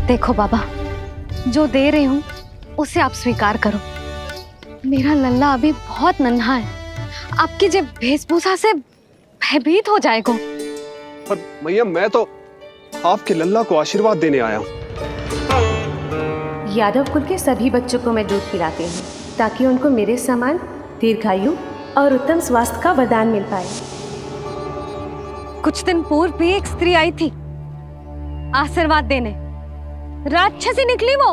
देखो बाबा, जो दे रही हूँ उसे आप स्वीकार करो। मेरा लल्ला अभी बहुत नन्हा है, आपकी जब वेशभूषा से भयभीत हो जाएगा। पर मैया, मैं तो आपके लल्ला को आशीर्वाद देने आया हूँ। यादव कुल के सभी बच्चों को मैं दूध पिलाती हूँ ताकि उनको मेरे समान दीर्घायु और उत्तम स्वास्थ्य का वरदान मिल पाए। कुछ दिन पूर्व भी एक स्त्री आई थी आशीर्वाद देने, राक्षसी निकली वो।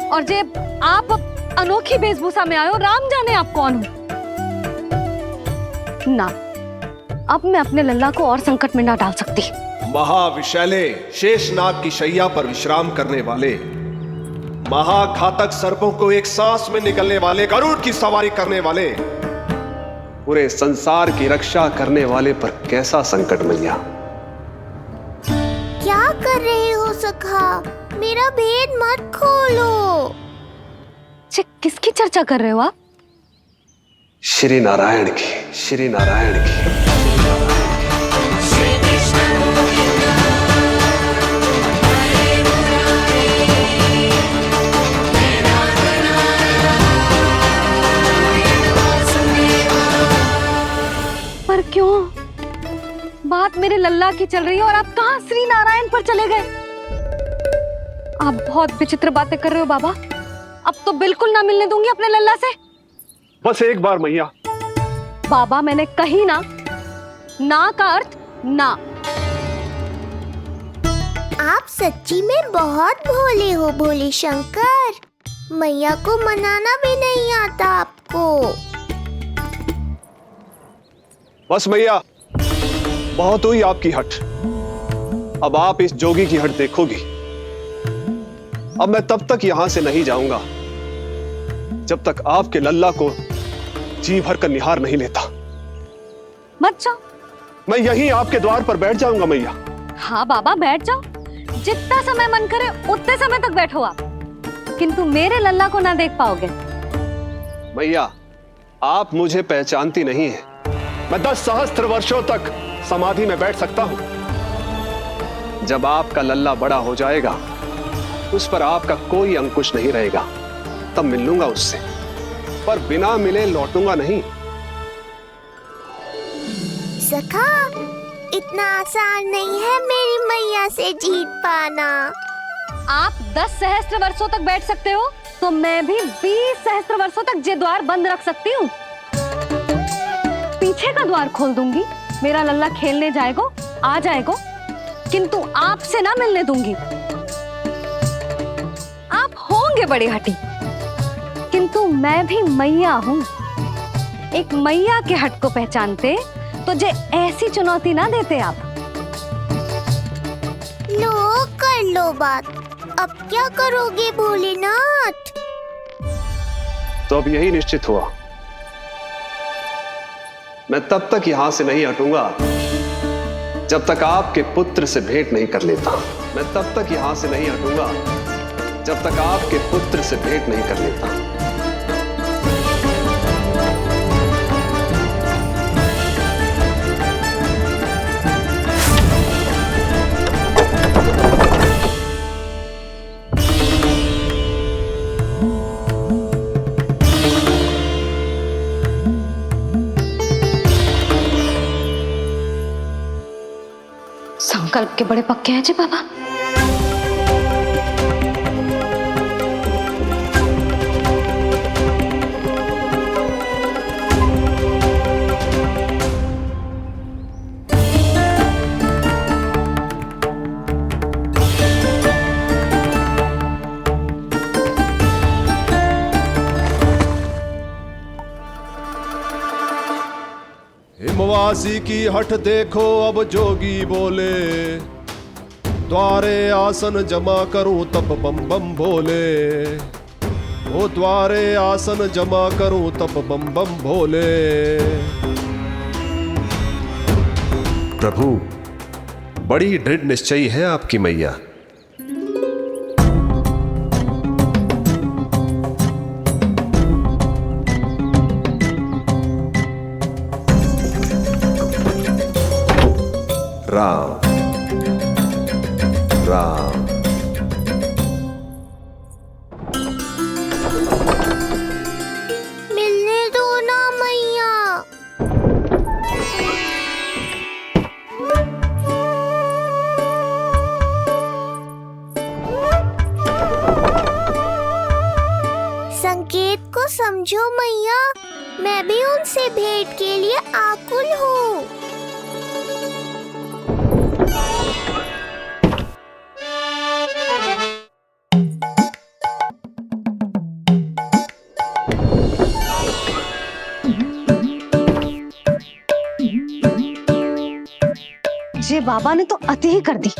और जब आप अनोखी वेशभूषा में आए हो, राम जाने आप कौन हो। ना, अब मैं अपने लल्ला को और संकट में ना डाल सकती। महाविशैले शेषनाग की शैया पर विश्राम करने वाले, महाघातक सर्पों को एक सांस में निकलने वाले, गरुड़ की सवारी करने वाले, पूरे संसार की रक्षा करने वाले पर कैसा संकट मैया। क्या कर रहे हो सखा? मेरा भेद मत खोलो। किसकी चर्चा कर रहे हो आप? श्री नारायण की, श्री नारायण की। पर क्यों? बात मेरे लल्ला की चल रही है और आप कहाँ श्री नारायण पर चले गए? आप बहुत विचित्र बातें कर रहे हो बाबा। अब तो बिल्कुल ना मिलने दूंगी अपने लल्ला से। बस एक बार मैया। बाबा, मैंने कही ना, ना का अर्थ ना। आप सच्ची में बहुत भोले हो भोले शंकर। मैया को मनाना भी नहीं आता आपको। बस मैया, बहुत हुई आपकी हट। अब आप इस जोगी की हट देखोगी। अब मैं तब तक यहां से नहीं जाऊंगा जब तक आपके लल्ला को जी भर कर निहार नहीं लेता। मत जाओ। मैं यहीं आपके द्वार पर बैठ जाऊंगा मैया। हाँ बाबा, बैठ जाओ। जितना समय मन करे उतने समय तक बैठो आप, किंतु मेरे लल्ला को ना देख पाओगे। मैया, आप मुझे पहचानती नहीं है। मैं 10 सहस्त्र वर्षों तक समाधि में बैठ सकता हूं। जब आपका लल्ला बड़ा हो जाएगा, उस पर आपका कोई अंकुश नहीं रहेगा, तब मिल लूंगा उससे, पर बिना मिले लौटूंगा नहीं। सखा, इतना आसान नहीं है मेरी मैया से जीत पाना। आप 10 सहस्त्र वर्षों तक बैठ सकते हो, तो मैं भी 20 सहस्त्र वर्षों तक ये द्वार बंद रख सकती हूँ। पीछे का द्वार खोल दूंगी, मेरा लल्ला खेलने जाएगा, आ जाएगा, किंतु आपसे ना मिलने दूंगी। आप होंगे बड़ी हठी, किंतु मैं भी मैया हूँ। एक मैया के हट को पहचानते तो जे ऐसी चुनौती ना देते आप। लो, कर लो बात। अब क्या करोगे भोलेनाथ? तो अब यही निश्चित हुआ, मैं तब तक यहां से नहीं हटूंगा जब तक आपके पुत्र से भेंट नहीं कर लेता। मैं तब तक यहां से नहीं हटूंगा जब तक आपके पुत्र से भेंट नहीं कर लेता। संकल्प के बड़े पक्के हैं जी बाबा। हिमवासी की हट देखो अब जोगी बोले, द्वारे आसन जमा करूं तब बम बम भोले। ओ द्वारे आसन जमा करूं तब बम बम भोले। प्रभु, बड़ी दृढ़ निश्चयी है आपकी मैया। राम राम समझो मैया, मैं भी उनसे भेंट के लिए आकुल हूँ। ये बाबा ने तो अति ही कर दी।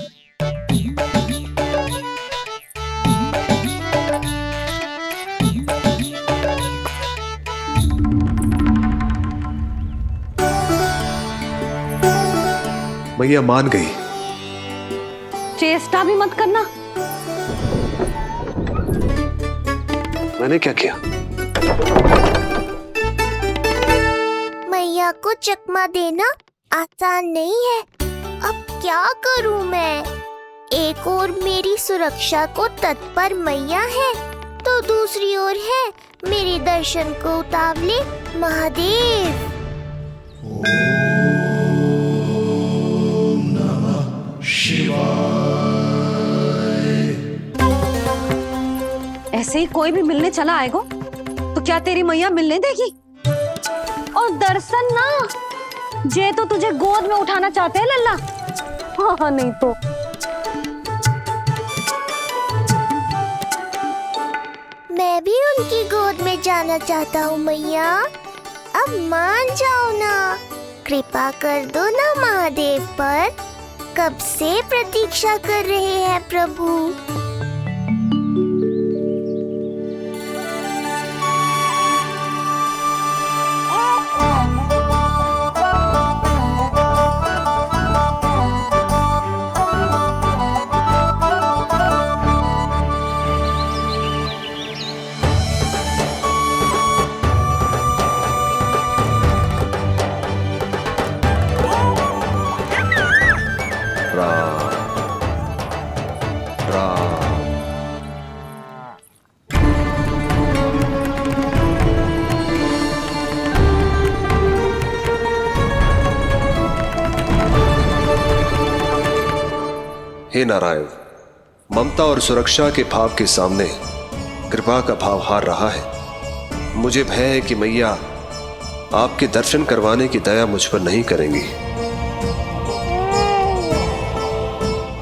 मैया मान गई। चेष्टा भी मत करना। मैंने क्या किया? मैया को चकमा देना आसान नहीं है। अब क्या करूं मैं? एक ओर मेरी सुरक्षा को तत्पर मैया है, तो दूसरी ओर है मेरे दर्शन को उतावले महादेव। ऐसे ही कोई भी मिलने चला आएगा तो क्या तेरी मैया मिलने देगी? और दर्शन ना, जे तो तुझे गोद में उठाना चाहते हैं लल्ला। हाँ नहीं तो मैं भी उनकी गोद में जाना चाहता हूँ मैया। अब मान जाओ ना, कृपा कर दो ना महादेव पर। कब से प्रतीक्षा कर रहे हैं प्रभु। हे नारायण, ममता और सुरक्षा के भाव के सामने कृपा का भाव हार रहा है। मुझे भय है कि मैया आपके दर्शन करवाने की दया मुझ पर नहीं करेंगी।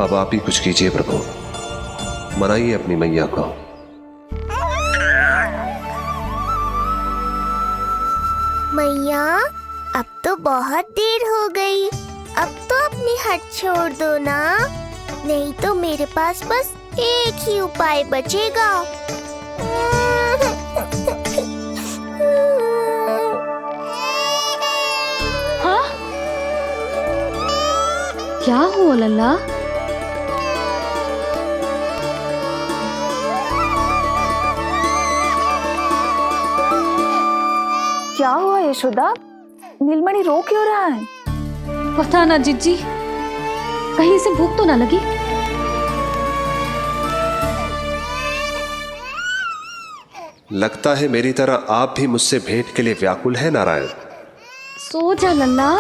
अब आप ही कुछ कीजिए प्रभु, मनाइए अपनी मैया को। मैया, अब तो बहुत देर हो गई। अब तो अपनी हट छोड़ दो ना, नहीं तो मेरे पास बस एक ही उपाय बचेगा। हाँ? क्या हुआ लल्ला? क्या हुआ यशोदा? नीलमणि रो क्यों रहा है? पता ना जिज्जी, कहीं से भूख तो ना लगी। लगता है मेरी तरह आप भी मुझसे भेंट के लिए व्याकुल है नारायण। सो जा लल्ला,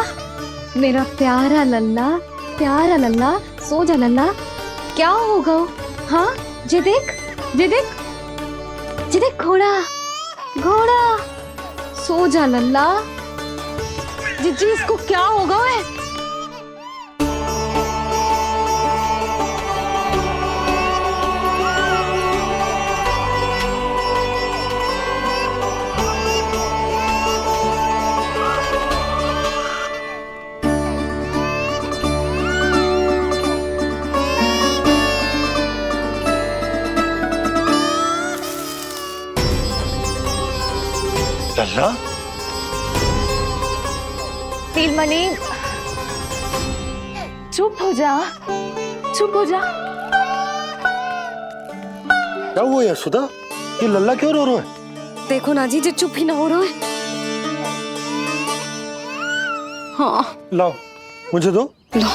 मेरा प्यारा लल्ला, प्यारा लल्ला, सो जा लल्ला। क्या होगा? हाँ, जे देख, जे देख, जे देख, घोड़ा, घोड़ा। सो जा लल्ला। जिज्जी, इसको क्या होगा? है लल्ला, नीलमणि, चुप हो जा, चुप हो जा। क्या हुआ यशोदा? ये लल्ला क्यों रो रहा है? देखो ना जी, जे चुप ही ना हो रहा है। हाँ, लाओ, मुझे दो। लो।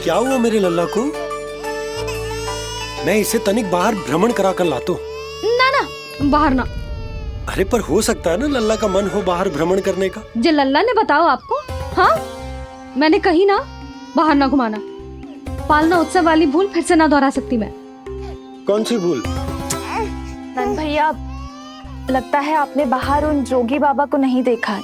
क्या हुआ मेरे लल्ला को? मैं इसे तनिक बाहर भ्रमण करा कर लाता हूँ। ना ना, बाहर ना। अरे पर हो सकता है ना लल्ला का मन हो बाहर भ्रमण करने का। जे लल्ला ने बताओ आपको? हाँ, मैंने कही ना बाहर ना घुमाना। पालना उत्सव वाली भूल फिर से ना दोहरा सकती मैं। कौन सी भूल? नंद भैया, लगता है आपने बाहर उन जोगी बाबा को नहीं देखा है।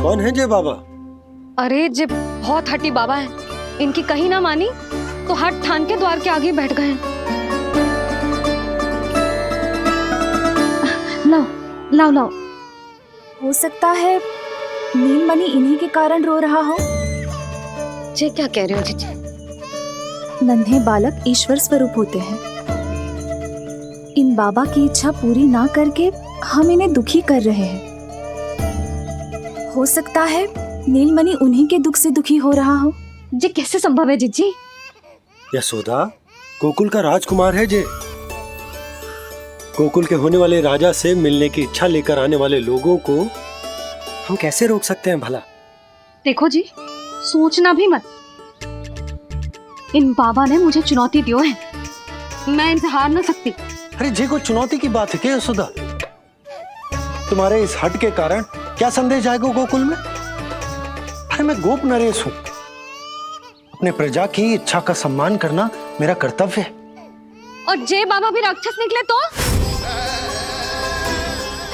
कौन है जे बाबा? अरे जे बहुत हट्टी बाबा है, इनकी कहीं ना मानी तो हट ठान के द्वार के आगे बैठ गए हैं। लाओ लाओ लाओ। हो सकता है नीलमणि इन्हीं के कारण रो रहा हो। जे क्या कह रहे हो जीजी? नन्हे बालक ईश्वर स्वरूप होते हैं। इन बाबा की इच्छा पूरी ना करके हम इन्हें दुखी कर रहे हैं। हो सकता है नीलमणि उन्हीं के दुख से दुखी हो रहा हो। जे कैसे संभव है जीजी? यशोदा, गोकुल का राजकुमार है जे। गोकुल के होने वाले राजा से मिलने की इच्छा लेकर आने वाले लोगों को हम कैसे रोक सकते हैं भला? देखो जी, सोचना भी मत। इन बाबा ने मुझे चुनौती दियो है, मैं इनसे हार ना सकती। अरे जी, कोई चुनौती की बात है क्या यशोदा? तुम्हारे इस हट के कारण क्या संदेश आएगा गोकुल में? अरे मैं गोप नरेश हूं। अपने प्रजा की इच्छा का सम्मान करना मेरा कर्तव्य है। और जे बाबा भी राक्षस निकले तो?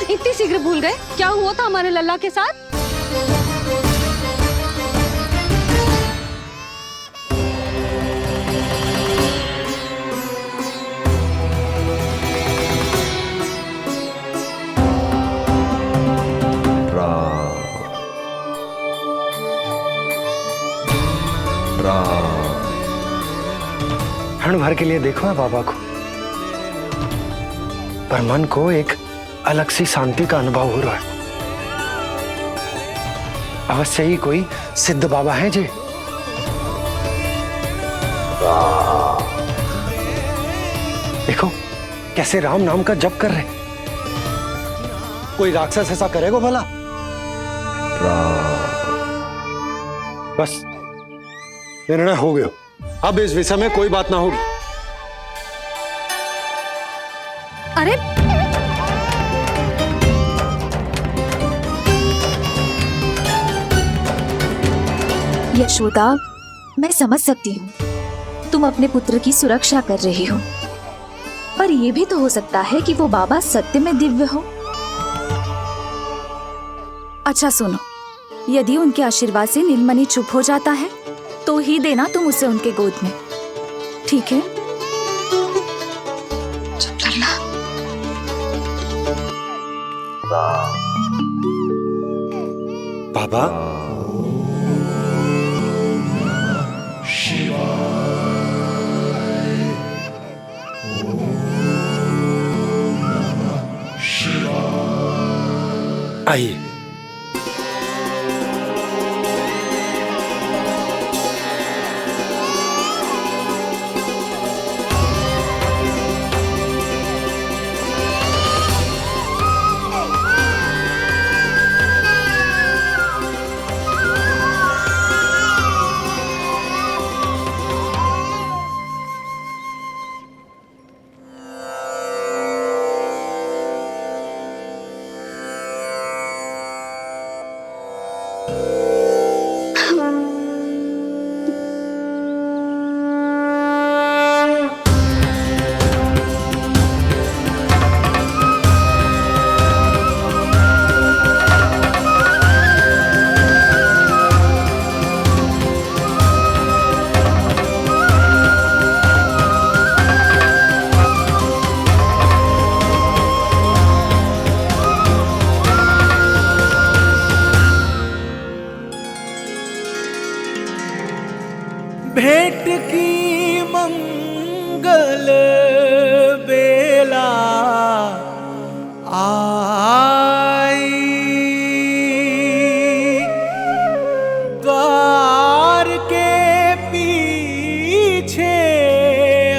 इतनी शीघ्र भूल गए क्या हुआ था हमारे लल्ला के साथ? क्षण भर के लिए देखो है बाबा को, पर मन को एक अलग सी शांति का अनुभव हो रहा है। अवश्य ही कोई सिद्ध बाबा है जी। देखो कैसे राम नाम का जप कर रहे। कोई राक्षस ऐसा करेगा भला? बस निर्णय हो गया, अब इस विषय में कोई बात ना होगी। अरे यशोदा, मैं समझ सकती हूँ तुम अपने पुत्र की सुरक्षा कर रही हो, पर यह भी तो हो सकता है कि वो बाबा सत्य में दिव्य हो। अच्छा सुनो, यदि उनके आशीर्वाद से नीलमणि चुप हो जाता है तो ही देना तुम उसे उनके गोद में, ठीक है? चुप करना। बाबा, आइए। भेंट की मंगल बेला आई, द्वार के पीछे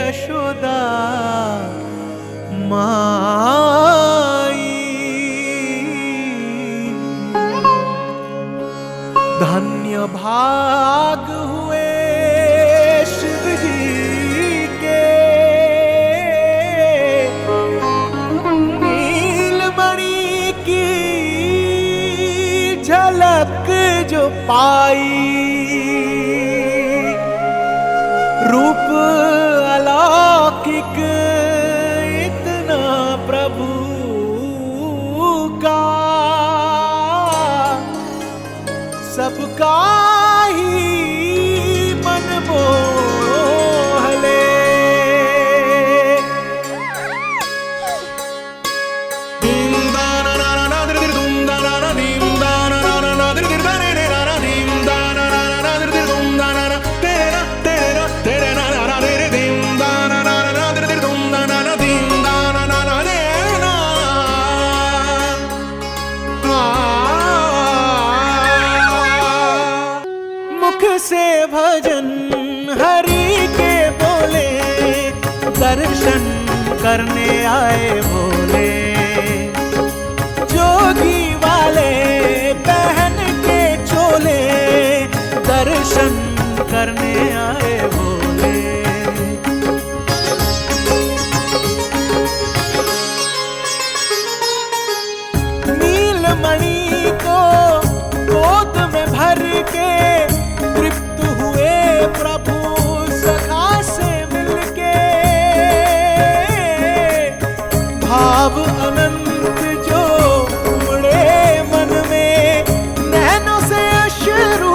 यशोदा माई। धन्य भाग हुए शिव जी के, नीलमणि की झलक झलक जो पाई, रूप अलौकिक इतना प्रभु का, सबका ही मन मोह ले। मुख से भजन हरि के बोले, दर्शन करने आए भोले। जोगी वाले पहन के चोले, दर्शन करने आए भोले। नीलमणि को गोद में भर के तृप्त हुए प्रभु सखा से मिलके। भाव अनंत जो उमड़े मन में, नैनों से अश्रु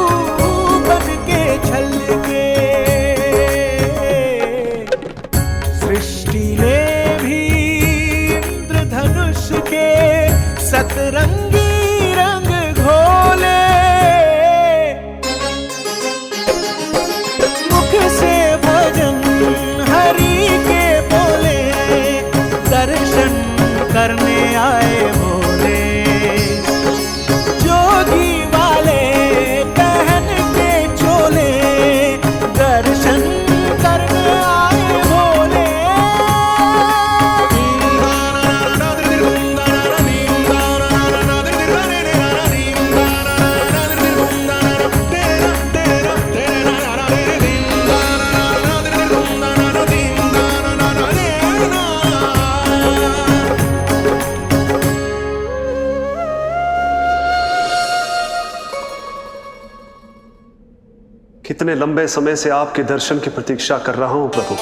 बन के छलके। सृष्टि ने भी इंद्रधनुष के सतरंगी रंग घोले। मुख से भजन हरि के बोले, दर्शन करने आए भोले। जोगी वाले पहन के चोले, दर्शन करने आए भोले। कितने लंबे समय से आपके दर्शन की प्रतीक्षा कर रहा हूं प्रभु।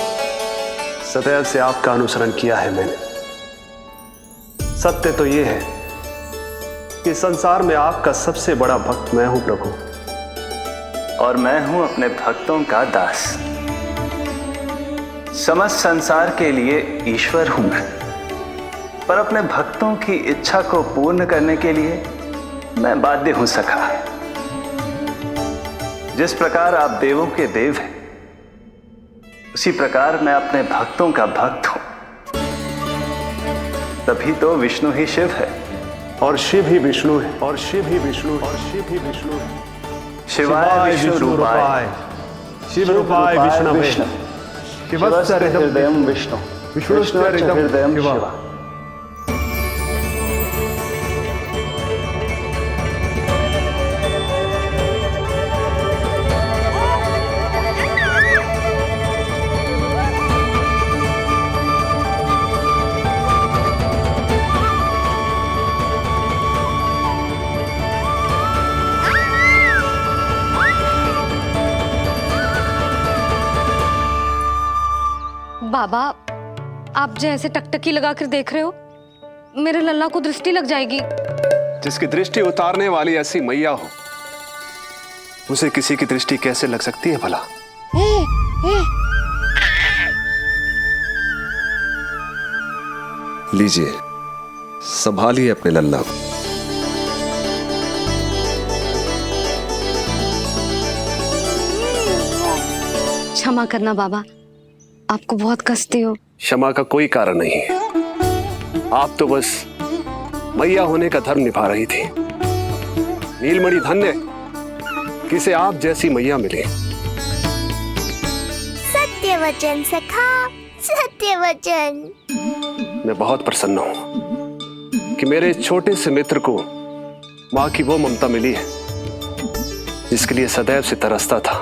सदैव से आपका अनुसरण किया है मैंने। सत्य तो यह है कि संसार में आपका सबसे बड़ा भक्त मैं हूं प्रभु, और मैं हूं अपने भक्तों का दास। समस्त संसार के लिए ईश्वर हूं मैं, पर अपने भक्तों की इच्छा को पूर्ण करने के लिए मैं बाध्य हूं सखा। जिस प्रकार आप देवों के देव हैं, उसी प्रकार मैं अपने भक्तों का भक्त हूं। तभी तो विष्णु ही शिव है, और शिव ही विष्णु है, और शिव ही विष्णु है, और शिव ही विष्णु है। शिवाय विष्णु रूपाय, शिव रूपाय विष्णवे, शिवस्य हृदयं विष्णु, विष्णुश्च हृदयं शिवा। बाबा, आप जो ऐसे टकटकी लगा कर देख रहे हो, मेरे लल्ला को दृष्टि लग जाएगी। जिसकी दृष्टि उतारने वाली ऐसी मैया हो, उसे किसी की दृष्टि कैसे लग सकती है भला? लीजिए, संभालिए अपने लल्ला को। क्षमा करना बाबा, आपको बहुत कष्ट हो। क्षमा का कोई कारण नहीं है। आप तो बस मैया होने का धर्म निभा रही थी। नीलमणि धन्य किसे आप जैसी मैया मिले। सत्य वचन सखा, सत्य वचन। मैं बहुत प्रसन्न हूं कि मेरे छोटे से मित्र को मां की वो ममता मिली है जिसके लिए सदैव से तरसता था।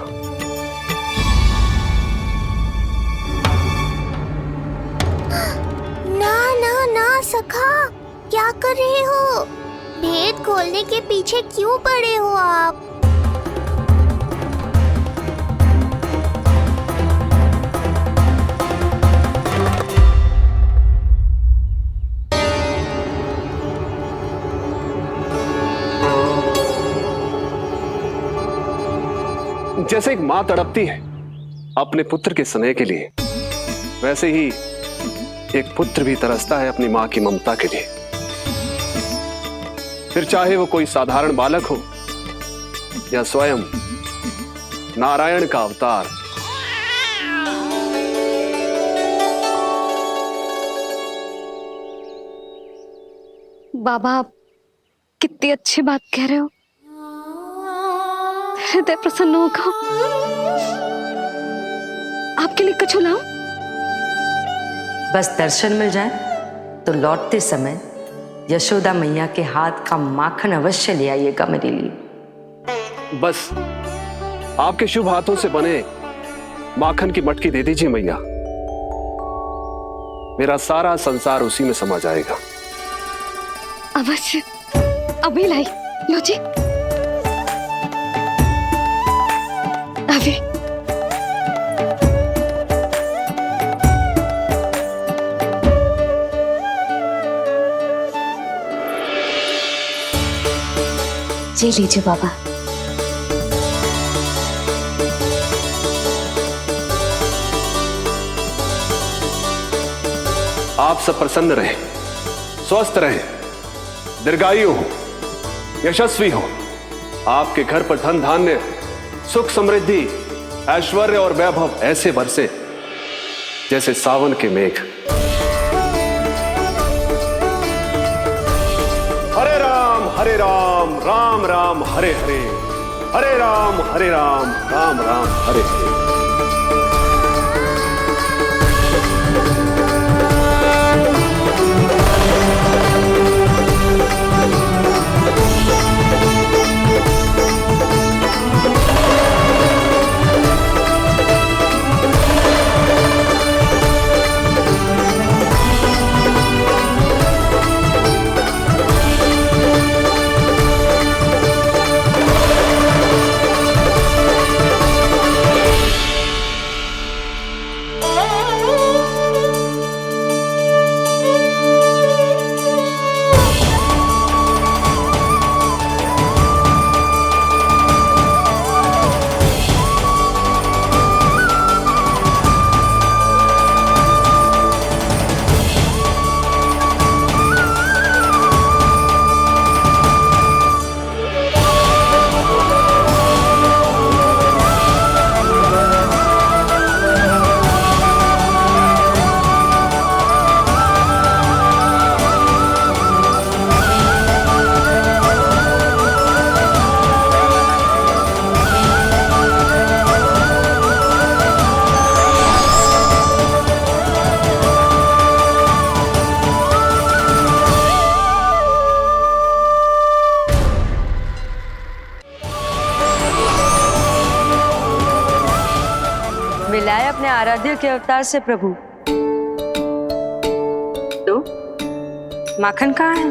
ना ना ना सखा, क्या कर रहे हो? भेद खोलने के पीछे क्यों पड़े हो आप? जैसे एक मां तड़पती है अपने पुत्र के स्नेह के लिए, वैसे ही एक पुत्र भी तरसता है अपनी मां की ममता के लिए। फिर चाहे वो कोई साधारण बालक हो या स्वयं नारायण का अवतार। बाबा, आप कितनी अच्छी बात कह रहे हो। हृदय प्रसन्न होगा। आपके लिए कछु लाऊं? बस दर्शन मिल जाए तो लौटते समय यशोदा मैया के हाथ का माखन अवश्य ले आइएगा मेरे लिए। बस आपके शुभ हाथों से बने माखन की मटकी दे दीजिए मैया, मेरा सारा संसार उसी में समा जाएगा। अवश्य, अभी लाई। लो जी, अभी। जी लीजिए बाबा। आप सब प्रसन्न रहे, स्वस्थ रहे, दीर्घायु हो, यशस्वी हो। आपके घर पर धन धान्य, सुख समृद्धि, ऐश्वर्य और वैभव ऐसे बरसे जैसे सावन के मेघ। हरे राम राम राम हरे हरे, हरे राम राम राम हरे हरे। मिलाए अपने आराध्य के अवतार से प्रभु। तो माखन कहाँ है?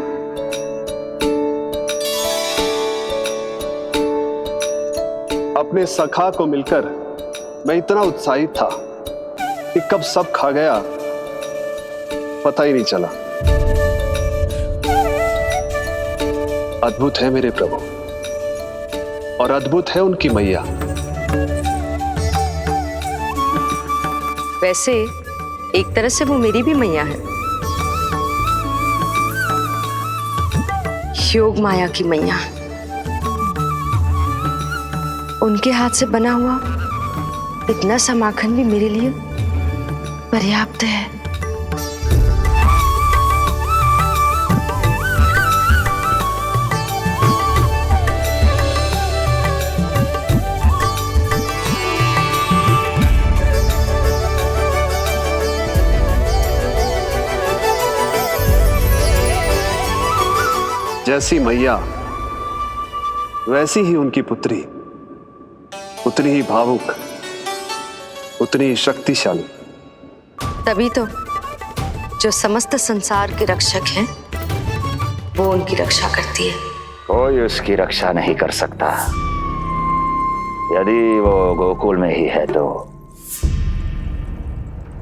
अपने सखा को मिलकर मैं इतना उत्साहित था कि कब सब खा गया पता ही नहीं चला। अद्भुत है मेरे प्रभु, और अद्भुत है उनकी मैया। वैसे एक तरह से वो मेरी भी मैया है, योग माया की मैया। उनके हाथ से बना हुआ इतना सा माखन भी मेरे लिए पर्याप्त है। जैसी मैया वैसी ही उनकी पुत्री, उतनी ही भावुक, उतनी ही शक्तिशाली। तभी तो जो समस्त संसार के रक्षक हैं वो उनकी रक्षा करती है। कोई उसकी रक्षा नहीं कर सकता। यदि वो गोकुल में ही है तो।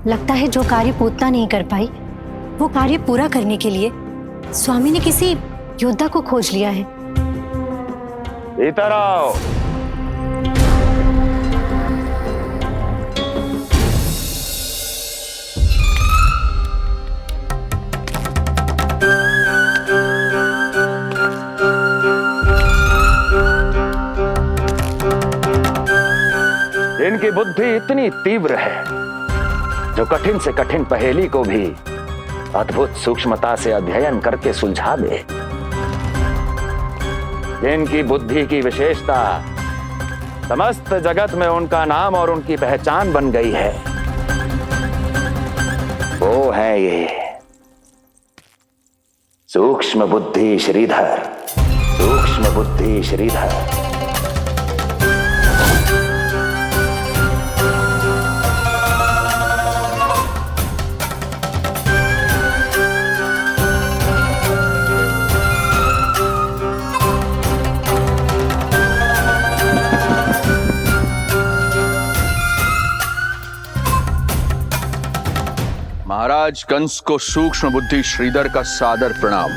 लगता है जो कार्य पूतना नहीं कर पाई, वो कार्य पूरा करने के लिए स्वामी ने किसी योद्धा को खोज लिया है। इधर आओ। इनकी बुद्धि इतनी तीव्र है जो कठिन से कठिन पहेली को भी अद्भुत सूक्ष्मता से अध्ययन करके सुलझा दे। इनकी बुद्धि की विशेषता समस्त जगत में उनका नाम और उनकी पहचान बन गई है। वो है ये सूक्ष्म बुद्धि श्रीधर। सूक्ष्म बुद्धि श्रीधर। महाराज कंस को सूक्ष्म बुद्धि श्रीधर का सादर प्रणाम।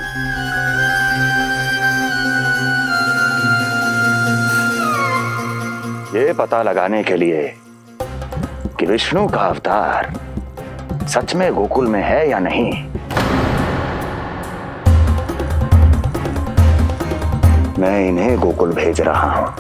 ये पता लगाने के लिए कि विष्णु का अवतार सच में गोकुल में है या नहीं, मैं इन्हें गोकुल भेज रहा हूं।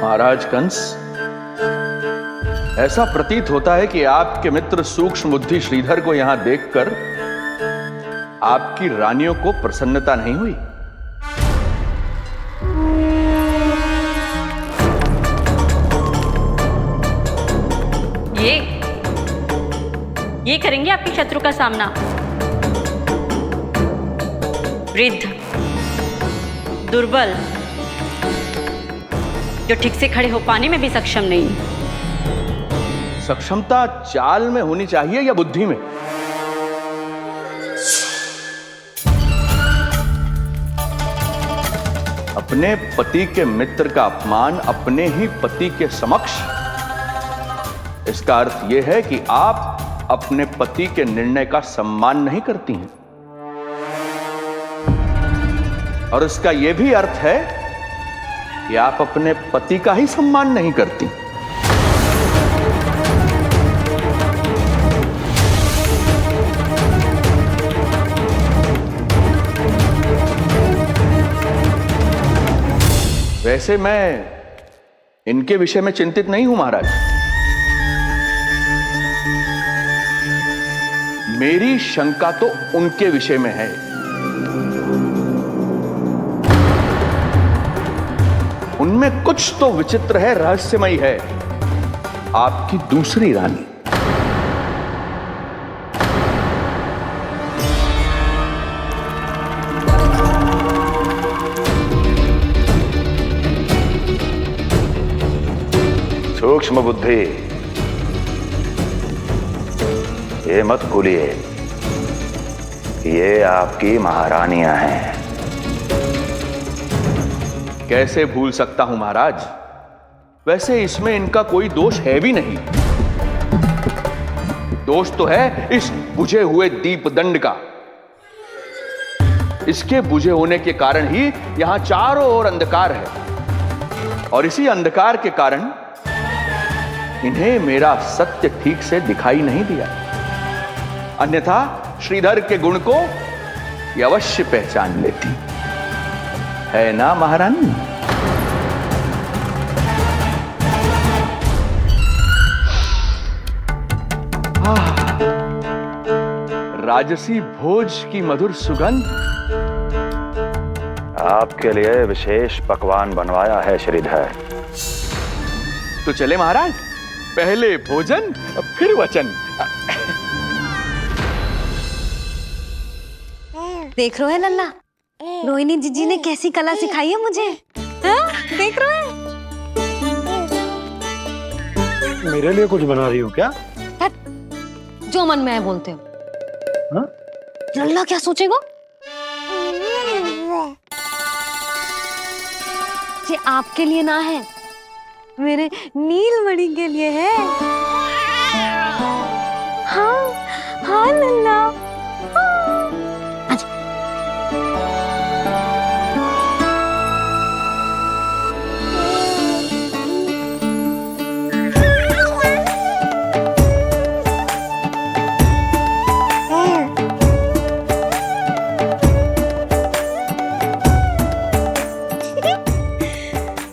महाराज कंस, ऐसा प्रतीत होता है कि आपके मित्र सूक्ष्म बुद्धि श्रीधर को यहां देखकर आपकी रानियों को प्रसन्नता नहीं हुई। ये करेंगे आपके शत्रु का सामना। वृद्ध, दुर्बल, जो ठीक से खड़े हो पाने में भी सक्षम नहीं। सक्षमता चाल में होनी चाहिए या बुद्धि में? अपने पति के मित्र का अपमान अपने ही पति के समक्ष, इसका अर्थ यह है कि आप अपने पति के निर्णय का सम्मान नहीं करती हैं। और इसका यह भी अर्थ है कि आप अपने पति का ही सम्मान नहीं करती। वैसे मैं इनके विषय में चिंतित नहीं हूं महाराज। मेरी शंका तो उनके विषय में है। उनमें कुछ तो विचित्र है, रहस्यमयी है। आपकी दूसरी रानी। सूक्ष्म बुद्धि, ये मत भूलिए कि ये आपकी महारानियां हैं। कैसे भूल सकता हूं महाराज? वैसे इसमें इनका कोई दोष है भी नहीं। दोष तो है इस बुझे हुए दीपदंड का। इसके बुझे होने के कारण ही यहां चारों ओर अंधकार है, और इसी अंधकार के कारण इन्हें मेरा सत्य ठीक से दिखाई नहीं दिया। अन्यथा श्रीधर के गुण को ये अवश्य पहचान लेती, है ना महारानी? राजसी भोज की मधुर सुगंध। आपके लिए विशेष पकवान बनवाया है श्रीधर। तो चले महाराज। पहले भोजन फिर वचन। देख रहे हो लल्ला, रोहिणी जीजी ने कैसी कला सिखाई है मुझे। हाँ? देख रहे हो? मेरे लिए कुछ बना रही हो क्या? जो मन में है बोलते हो। हाँ? लल्ला क्या सोचेगा? ये आपके लिए ना है, मेरे नीलमणि के लिए है। हाँ हाँ लल्ला।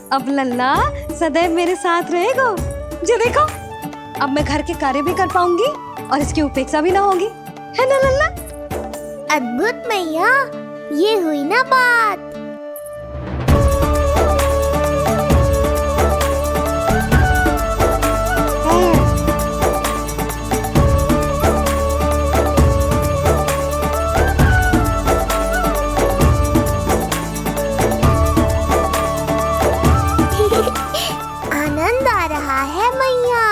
अब लल्ला सदैव मेरे साथ रहेगा। जो देखो, अब मैं घर के कार्य भी कर पाऊंगी और इसकी उपेक्षा भी ना होगी, है ना लल्ला? अद्भुत मैया, ये हुई ना बात। आनंद आ रहा है मैया।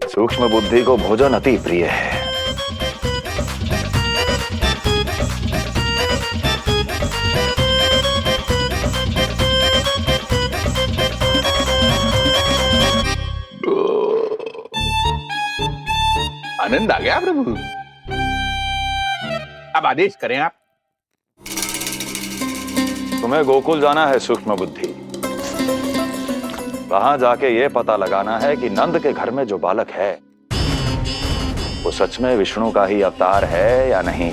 सूक्ष्म बुद्धि को भोजन अति प्रिय है। आनंद आ गया प्रभु। अब आदेश करें आप। तुम्हें गोकुल जाना है सूक्ष्म बुद्धि। वहां जाके ये पता लगाना है कि नंद के घर में जो बालक है वो सच में विष्णु का ही अवतार है या नहीं।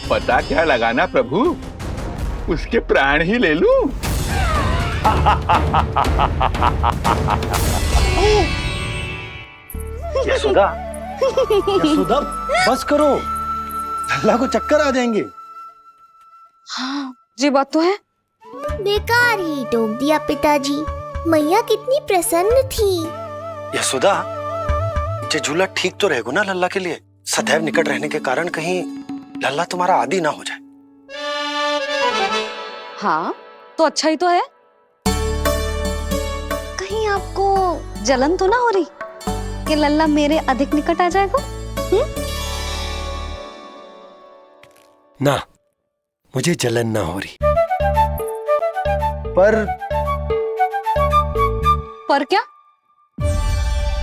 पता क्या लगाना प्रभु, उसके प्राण ही ले लूं। यशोदा, यशोदा बस करो, लल्ला को चक्कर आ जाएंगे। हाँ, ये बात तो है। बेकार ही टोक दिया पिताजी। मैया कितनी प्रसन्न थी। यशोदा, ये झूला ठीक तो रहेगा ना लल्ला के लिए? सदैव निकट रहने के कारण कहीं लल्ला तुम्हारा आदी ना हो जाए। हाँ, तो अच्छा ही तो है। कहीं आपको जलन तो ना हो रही कि लल्ला मेरे अधिक निकट आ जाएगा? ना, मुझे जलन ना हो रही। पर क्या?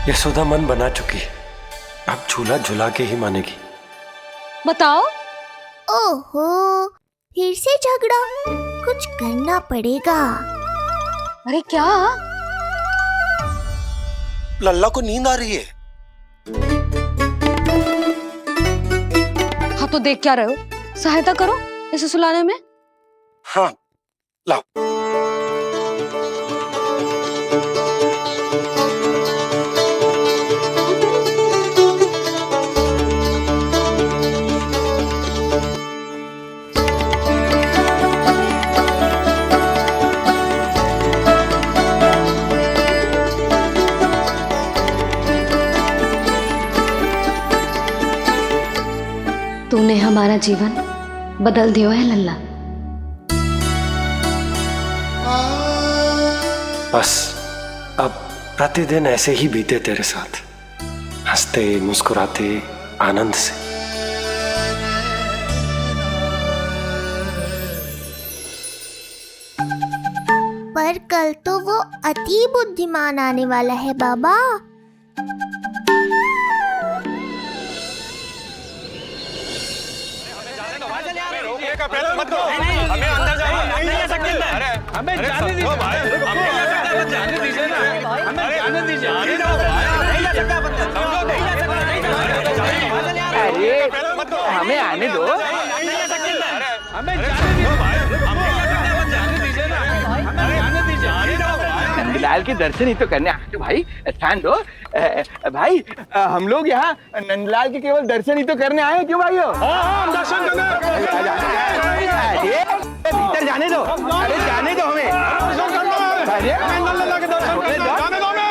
यशोदा मन बना चुकी है, अब झूला झूला के ही मानेगी। बताओ। ओहो, फिर से झगड़ा। कुछ करना पड़ेगा। अरे क्या? लल्ला को नींद आ रही है। हाँ तो देख क्या रहे हो? सहायता करो इसे सुलाने में। हाँ, लाओ। तूने हमारा जीवन बदल दिया है लल्ला। बस अब प्रतिदिन ऐसे ही बीते तेरे साथ, हंसते मुस्कुराते आनंद से। पर कल तो वो अति बुद्धिमान आने वाला है बाबा। मत दो, हमें अंदर नहीं जा सकते। अरे हमें जाने दीजिए, जाने दीजिए ना, हमें जाने दीजिए। नहीं जा सकता बंदा, नहीं जा सकता। अरे हमें आने दो, नहीं जा सकते। हमें जाने दीजिए, जाने दीजिए ना। के दर्शन ही तो करने आए थे भाई, स्थान दो। भाई हम लोग यहाँ नंदलाल के केवल दर्शन ही तो करने आए हैं, क्यों भाई? हम दर्शन करने भीतर जाने दो, अरे जाने दो हमें, नंदलाल के दर्शन करने जाने दो हमें,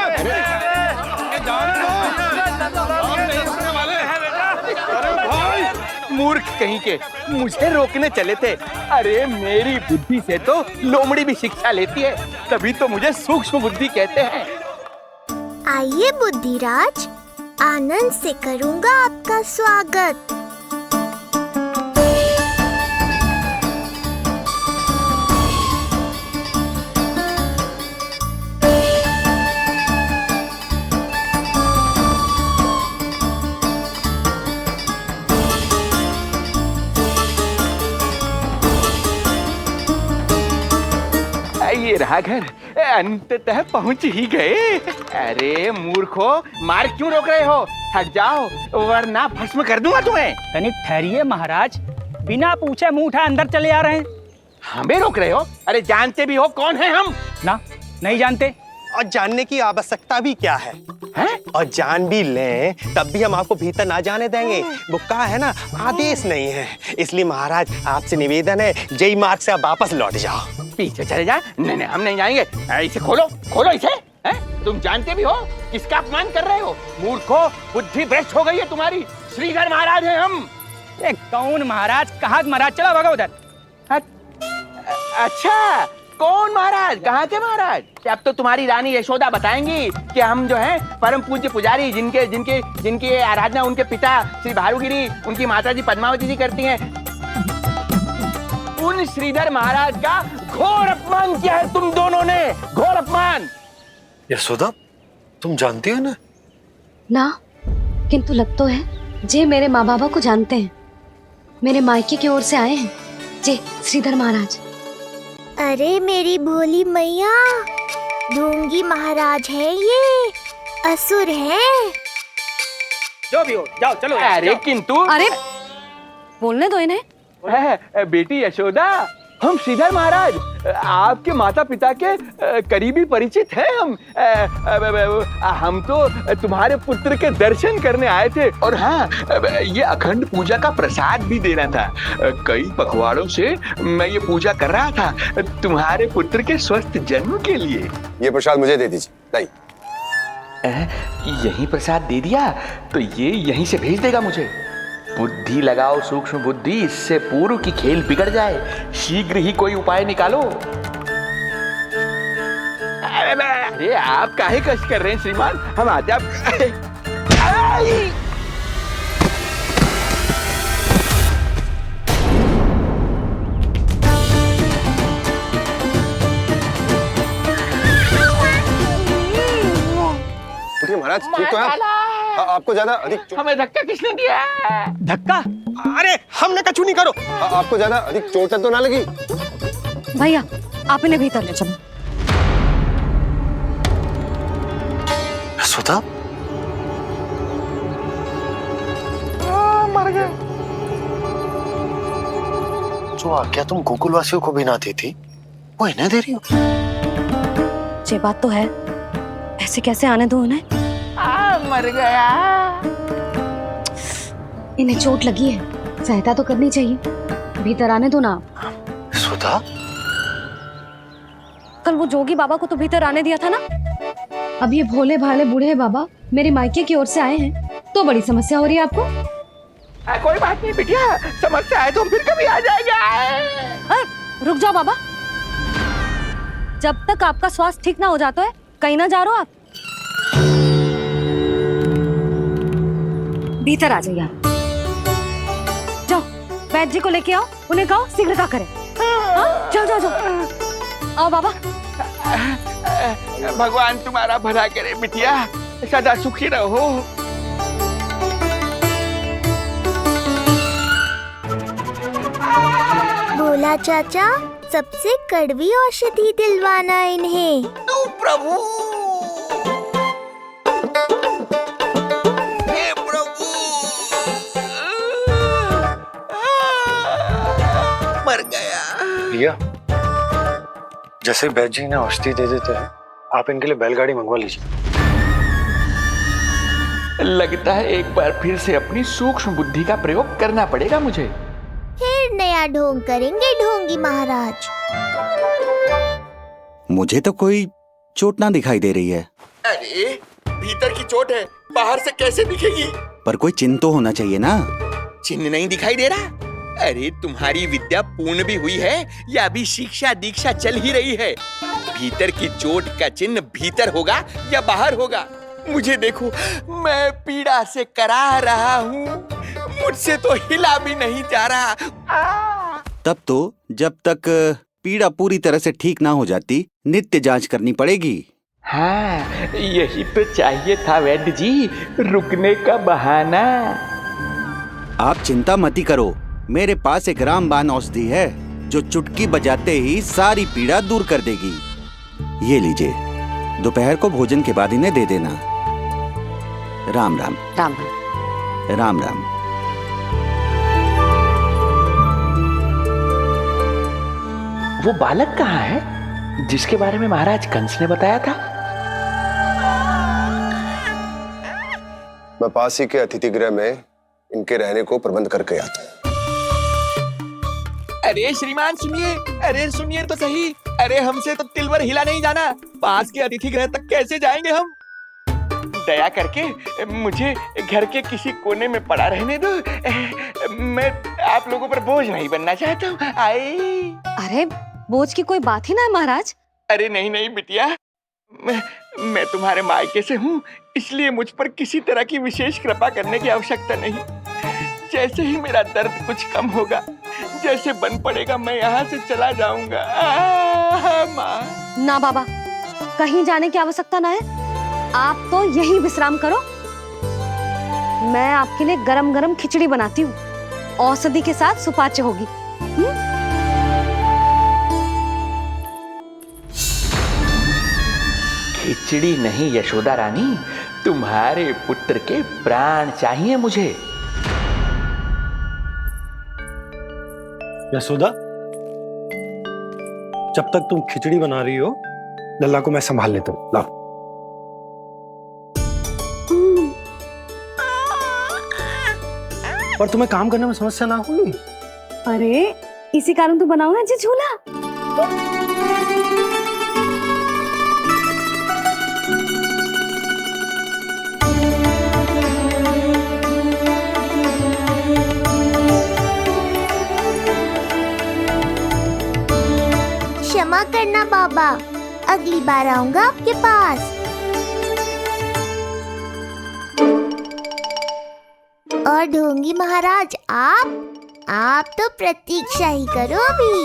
मूर्ख कहीं के, मुझे रोकने चले थे। अरे मेरी बुद्धि से तो लोमड़ी भी शिक्षा लेती है, तभी तो मुझे सूक्ष्म बुद्धि कहते हैं। आइए बुद्धिराज, आनंद से करूंगा आपका स्वागत। ये रहा घर, अंततः पहुंच ही गए। अरे मूर्खो, मार क्यों रोक रहे हो? हट जाओ वरना भस्म कर दूंगा तुम्हें। तनिक ठहरिए महाराज, बिना पूछे मुंह उठा अंदर चले आ रहे हैं। हमें रोक रहे हो? अरे जानते भी हो कौन है हम? ना, नहीं जानते। और जानने की आवश्यकता भी क्या है? और जान भी लें तब भी हम आपको भीतर ना जाने देंगे। वो का है ना, आदेश नहीं है। इसलिए महाराज आपसे निवेदन है, जय मार्ग से आप वापस लौट जाओ। पीछे चले जा। नहीं नहीं, हम नहीं जाएंगे। इसे खोलो, खोलो इसे। तुम जानते भी हो किसका अपमान कर रहे हो? मूर्खो, बुद्धि भ्रष्ट हो गई है तुम्हारी। श्रीधर महाराज हैं हम। ये कौन महाराज? कहाँ महाराज? चला भागा उधर। अच्छा, कौन महाराज? कहाँ के महाराज? अब तो तुम्हारी रानी यशोदा बताएंगी कि हम जो हैं परम पूज्य पुजारी, जिनके जिनके जिनकी आराधना उनके पिता श्री भारुगिरी, उनकी माताजी पद्मावती जी करती हैं। उन श्रीधर महाराज का घोर अपमान किया है तुम दोनों ने, घोर अपमान। यशोदा, तुम जानती हो ना? ना, किंतु लग तो है जे मेरे माँ बाबा को जानते हैं। मेरे मायके की ओर से आए हैं जे श्रीधर महाराज। अरे मेरी भोली मैया, ढोंगी महाराज है ये, असुर है। जो भी हो, जाओ चलो। अरे किंतु, अरे बोलने दो इन्हें। बेटी यशोदा, हम श्रीधर महाराज आपके माता पिता के करीबी परिचित हैं। हम तो तुम्हारे पुत्र के दर्शन करने आए थे। और हाँ, ये अखंड पूजा का प्रसाद भी देना था। कई पखवाड़ों से मैं ये पूजा कर रहा था तुम्हारे पुत्र के स्वस्थ जन्म के लिए। ये प्रसाद मुझे दे दीजिए। यही प्रसाद दे दिया तो ये यहीं से भेज देगा मुझे। बुद्धि लगाओ, सूक्ष्म बुद्धि, इससे पूर्व की खेल बिगड़ जाए। शीघ्र ही कोई उपाय निकालो। अरे आप काहे कष्ट कर रहे हैं श्रीमान? हम आते आप। महाराज ठीक तो है? आपको ज्यादा अधिक हमें धक्का किसने दिया? धक्का? अरे हमने कछु नहीं करो। आपको ज्यादा अधिक चोट तो ना लगी? भैया आप इन्हें भीतर ले चलो। यशोदा, मर गए। जो आज्ञा तुम गोकुलवासियों को भी ना दी थी, वो इन्हें दे रही हो? ये बात तो है, ऐसे कैसे आने दो उन्हें? मर गया। इन्हें चोट लगी है, सहायता तो करनी चाहिए। भीतर आने दो ना। सुधा, कल वो जोगी बाबा को तो भीतर आने दिया था ना। अब ये भोले भाले बूढ़े बाबा मेरे मायके की ओर से आए हैं, तो बड़ी समस्या हो रही है आपको। कोई बात नहीं बिटिया, समस्या है तो फिर कभी आ जाएगा। रुक जाओ बाबा, जब तक आपका स्वास्थ्य ठीक ना हो जाता है कहीं ना जा रहे हो आप। भीतर आ जाइए। जाओ वैद्य जी को लेके आओ, उन्हें कहो शीघ्रता करें। जाओ जाओ जाओ। आओ बाबा। भगवान तुम्हारा भला करे बिटिया, सदा सुखी रहो। बोला चाचा, सबसे कड़वी औषधि दिलवाना इन्हें। प्रभु, भैया, जैसे वैद्य जी ने औषधि दे देते हैं, आप इनके लिए बैलगाड़ी मंगवा लीजिए। लगता है एक बार फिर से अपनी सूक्ष्म बुद्धि का प्रयोग करना पड़ेगा मुझे। फिर नया ढोंग करेंगे ढोंगी महाराज। मुझे तो कोई चोट ना दिखाई दे रही है। अरे भीतर की चोट है, बाहर से कैसे दिखेगी? पर कोई चिन्ह तो होना चाहिए ना। चिन्ह नहीं दिखाई दे रहा? अरे तुम्हारी विद्या पूर्ण भी हुई है या अभी शिक्षा दीक्षा चल ही रही है? भीतर की चोट का चिन्ह भीतर होगा या बाहर होगा? मुझे देखो, मैं पीड़ा से करा रहा हूँ, मुझसे तो हिला भी नहीं जा रहा। तब तो जब तक पीड़ा पूरी तरह से ठीक ना हो जाती नित्य जांच करनी पड़ेगी। हाँ, यही तो चाहिए था वैद्य जी, रुकने का बहाना। आप चिंता मत करो, मेरे पास एक रामबाण औषधि है जो चुटकी बजाते ही सारी पीड़ा दूर कर देगी। ये लीजिए, दोपहर को भोजन के बाद इन्हें दे देना। राम राम। राम राम। राम राम। वो बालक कहाँ है जिसके बारे में महाराज कंस ने बताया था? मैं पास ही के अतिथि गृह में इनके रहने को प्रबंध करके आता हूँ। अरे श्रीमान सुनिए, अरे सुनिए तो सही। अरे हमसे तो तिलवर हिला नहीं जाना, पास के अतिथि गृह तक कैसे जाएंगे हम? दया करके मुझे घर के किसी कोने में पड़ा रहने दो, मैं आप लोगों पर बोझ नहीं बनना चाहता हूँ। आई। अरे बोझ की कोई बात ही ना है महाराज। अरे नहीं नहीं बिटिया, मैं तुम्हारे मायके से हूँ, इसलिए मुझ पर किसी तरह की विशेष कृपा करने की आवश्यकता नहीं। जैसे ही मेरा दर्द कुछ कम होगा, जैसे बन पड़ेगा, मैं यहाँ से चला जाऊंगा। माँ। ना बाबा, कहीं जाने की आवश्यकता ना है, आप तो यही विश्राम करो। मैं आपके लिए गरम गरम खिचड़ी बनाती हूँ, औषधि के साथ सुपाच्य होगी। खिचड़ी नहीं यशोदा रानी, तुम्हारे पुत्र के प्राण चाहिए मुझे। यशोदा, जब तक तुम खिचड़ी बना रही हो, लल्ला को मैं संभाल लेता हूँ। लाओ। पर तुम्हें काम करने में समस्या ना होगी? अरे इसी कारण तो बनाऊंगा जी झूला। क्षमा करना बाबा, अगली बार आऊंगा आपके पास। और ढोंगी महाराज, आप तो प्रतीक्षा ही करो अभी।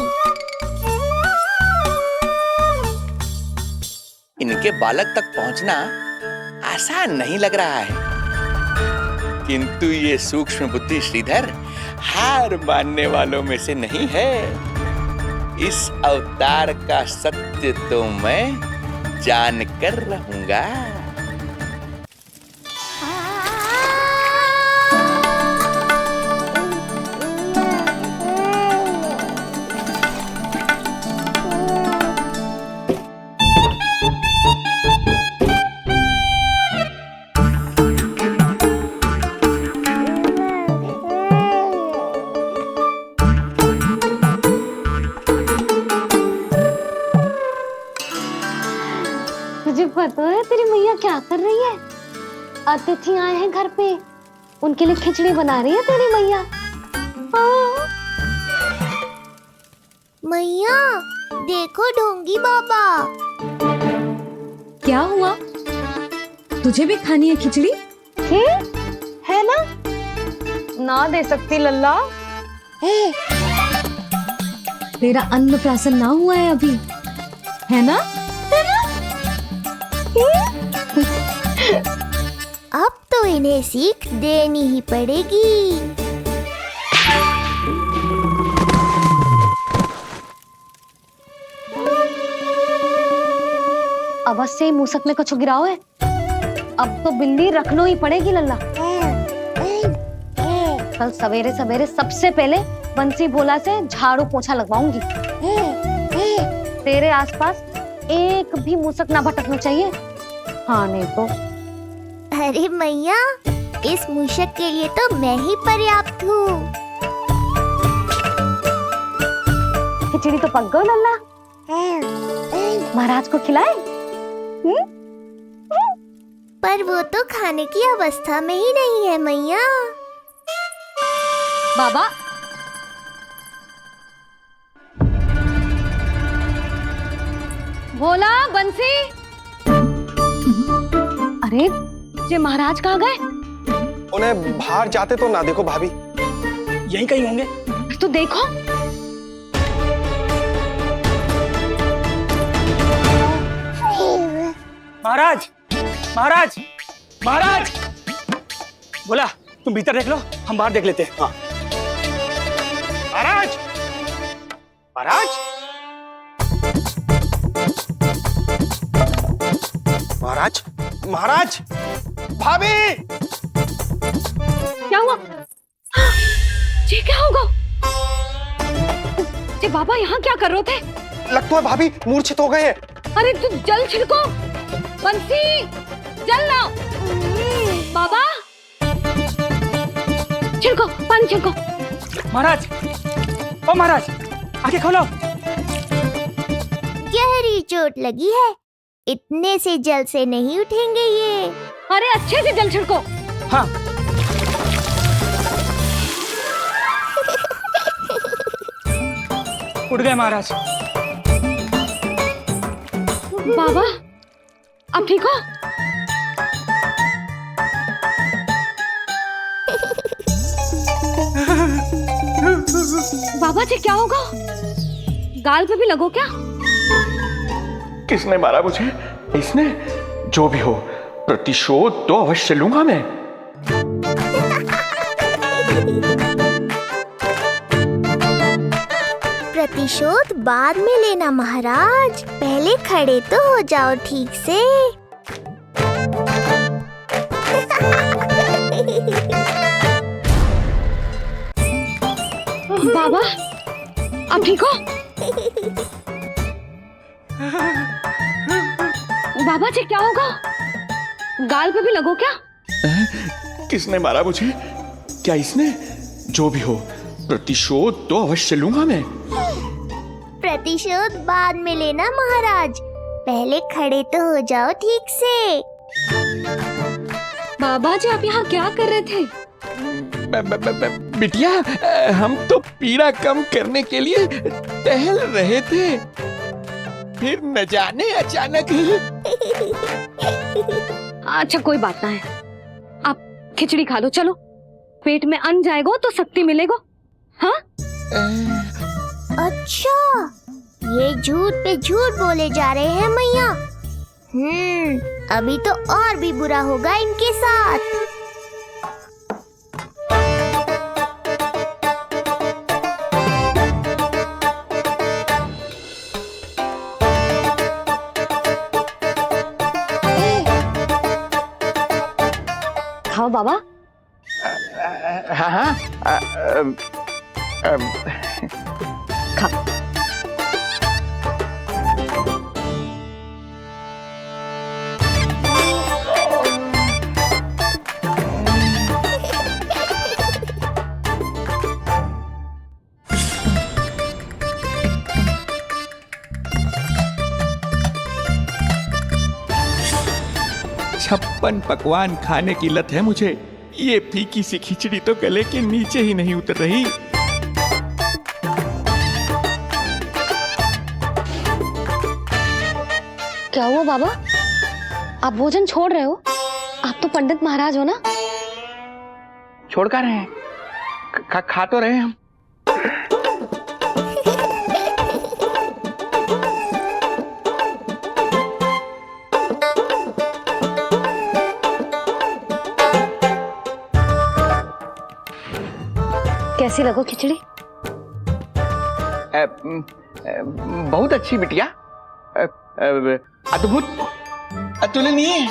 इनके बालक तक पहुंचना आसान नहीं लग रहा है, किंतु ये सूक्ष्म बुद्धि श्रीधर हार मानने वालों में से नहीं है। इस अवतार का सत्य तो मैं जानकर रहूंगा। तुझे पता है तेरी मैया क्या कर रही है? अतिथि आए हैं घर पे, उनके लिए खिचड़ी बना रही है तेरी मैया। मैया देखो ढोंगी बाबा। क्या हुआ? तुझे भी खानी है खिचड़ी? है ना? ना दे सकती लल्ला। तेरा अन्नप्राशन ना हुआ है अभी, है ना? अब तो इन्हें सीख देनी ही पड़ेगी। अवश्य ही मूसक में कुछ गिराओ है। अब तो बिल्ली रखना ही पड़ेगी लल्ला। कल सवेरे सवेरे सबसे पहले बंसी भोला से झाड़ू पोछा लगवाऊंगी। तेरे आसपास एक भी मूसक ना भटकना चाहिए। हाँ नहीं तो। अरे मैया, इस मूषक के लिए तो मैं ही पर्याप्त हूँ। खिचड़ी तो पक गई लल्ला। महाराज को खिलाए? पर वो तो खाने की अवस्था में ही नहीं है मैया। बाबा, भोला, बंसी। अरे ये महाराज कहाँ गए? उन्हें बाहर जाते तो ना देखो भाभी। यहीं कहीं होंगे। तो देखो। महाराज, महाराज, महाराज। बोला तुम भीतर देख लो, हम बाहर देख लेते हैं। हाँ। महाराज, महाराज, महाराज, महाराज, भाभी। क्या हुआ? ये क्या होगा? ये बाबा यहाँ क्या कर रहे थे? लगता है भाभी मूर्छित हो गए हैं। अरे तू जल छिड़को, बंसी, जल लाओ। बाबा, छिड़को, पानी छिड़को। महाराज, ओ महाराज, आंखें खोलो। गहरी चोट लगी है, इतने से जल से नहीं उठेंगे ये। अरे अच्छे से जल छिड़को। हाँ। उठ गए महाराज। बाबा, आप ठीक हो? बाबा जी क्या होगा? गाल पे भी लगो क्या? किसने मारा मुझे? इसने? जो भी हो, प्रतिशोध तो अवश्य लूंगा मैं। प्रतिशोध बाद में लेना महाराज, पहले खड़े तो हो जाओ ठीक से। बाबा, आप ठीक हो? बाबा जी क्या होगा? गाल पे भी लगो क्या? किसने मारा मुझे? क्या इसने? जो भी हो, प्रतिशोध तो अवश्य लूंगा मैं। प्रतिशोध बाद में लेना महाराज, पहले खड़े तो हो जाओ ठीक से। बाबा जी आप यहाँ क्या कर रहे थे? बिटिया, हम तो पीड़ा कम करने के लिए टहल रहे थे, फिर न जाने अचानक। अच्छा कोई बात ना है, आप खिचड़ी खा लो। चलो, पेट में अन्न जाएगा तो शक्ति मिलेगा। हाँ? अच्छा, ये झूठ पे झूठ बोले जा रहे हैं मैया। अभी तो और भी बुरा होगा इनके साथ। खाओ बाबा। हाँ हाँ। खा। छप्पन पकवान खाने की लत है मुझे। ये फीकी सी खिचड़ी तो गले के नीचे ही नहीं उतर रही। क्या हुआ बाबा? आप भोजन छोड़ रहे हो? आप तो पंडित महाराज हो ना? छोड़ कर रहे हैं? खा तो रहे हैं हम। कैसी लगो खिचड़ी? बहुत अच्छी बिटिया, अद्भुत, अतुलनीय,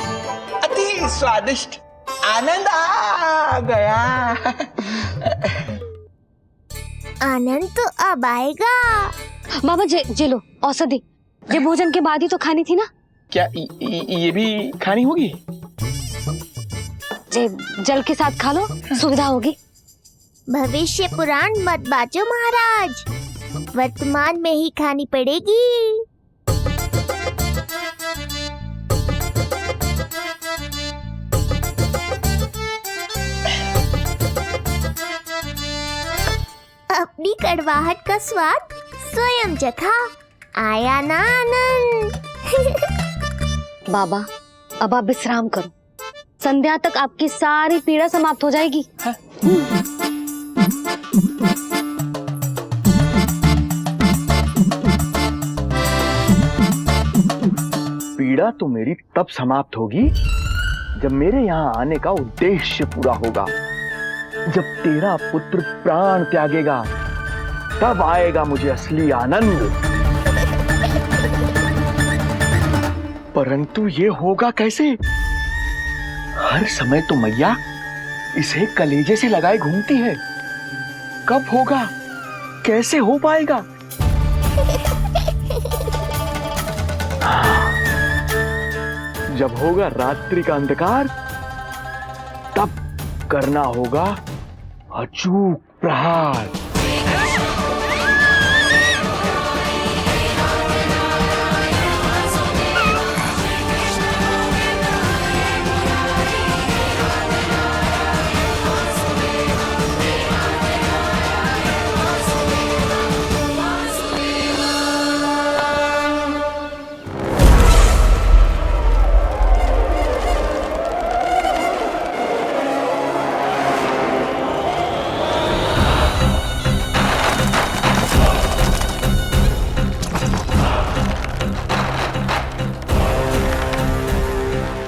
अति स्वादिष्ट, आनंद आ गया। आनंद तो अब आएगा। बाबा जे लो औषधि, ये भोजन के बाद ही तो खानी थी ना। क्या ये भी खानी होगी? जे जल के साथ खा लो, सुविधा होगी। भविष्य पुराण मत बाजो महाराज, वर्तमान में ही खानी पड़ेगी। अपनी कड़वाहट का स्वाद स्वयं चखा, आया ना आनंद। बाबा अब आप विश्राम करो, संध्या तक आपकी सारी पीड़ा समाप्त हो जाएगी। पीड़ा तो मेरी तब समाप्त होगी जब मेरे यहाँ आने का उद्देश्य पूरा होगा। जब तेरा पुत्र प्राण त्यागेगा तब आएगा मुझे असली आनंद। परंतु ये होगा कैसे? हर समय तो मैया इसे कलेजे से लगाए घूमती है। कब होगा, कैसे हो पाएगा? जब होगा रात्रि का अंधकार तब करना होगा अचूक प्रहार।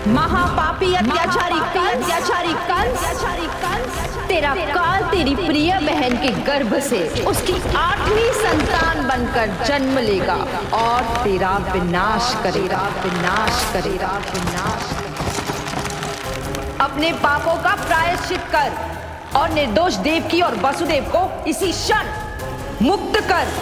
महापापी अत्याचारी कंस, तेरा काल तेरी प्रिय बहन के गर्भ से उसकी 8वीं संतान बनकर जन्म लेगा और तेरा विनाश करेगा। अपने पापों का प्रायश्चित कर और निर्दोष देवकी और वसुदेव को इसी क्षण मुक्त कर।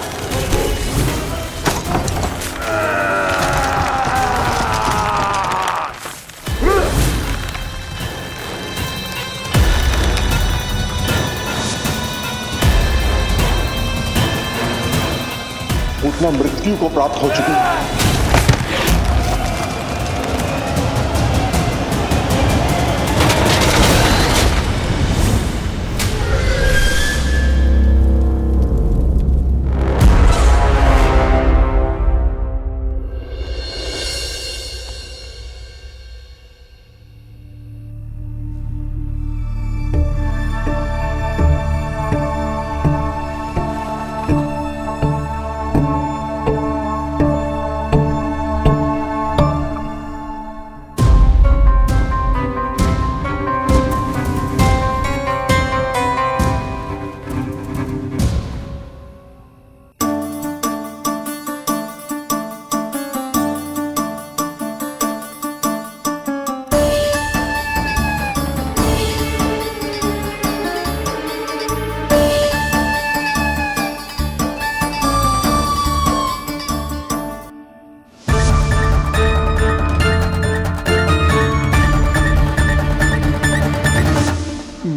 उतना मृत्यु को प्राप्त हो चुकी है।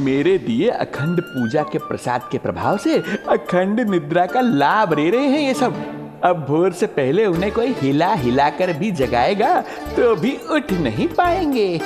मेरे दिए अखंड पूजा के प्रसाद के प्रभाव से अखंड निद्रा का लाभ ले रहे हैं ये सब। अब भोर से पहले उन्हें कोई हिला हिलाकर भी जगाएगा तो भी उठ नहीं पाएंगे।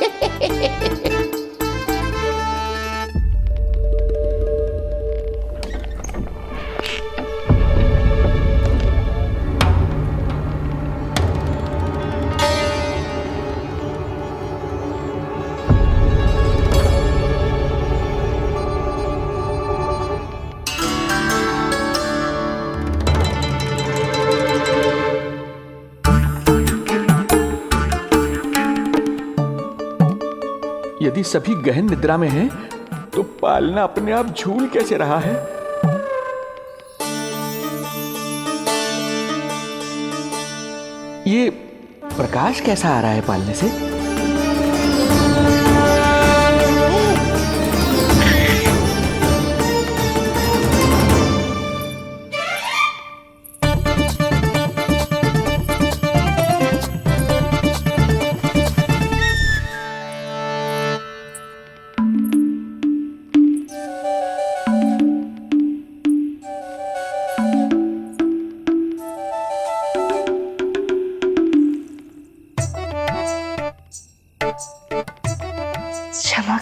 यदि सभी गहन निद्रा में हैं, तो पालना अपने आप झूल कैसे रहा है? ये प्रकाश कैसा आ रहा है पालने से?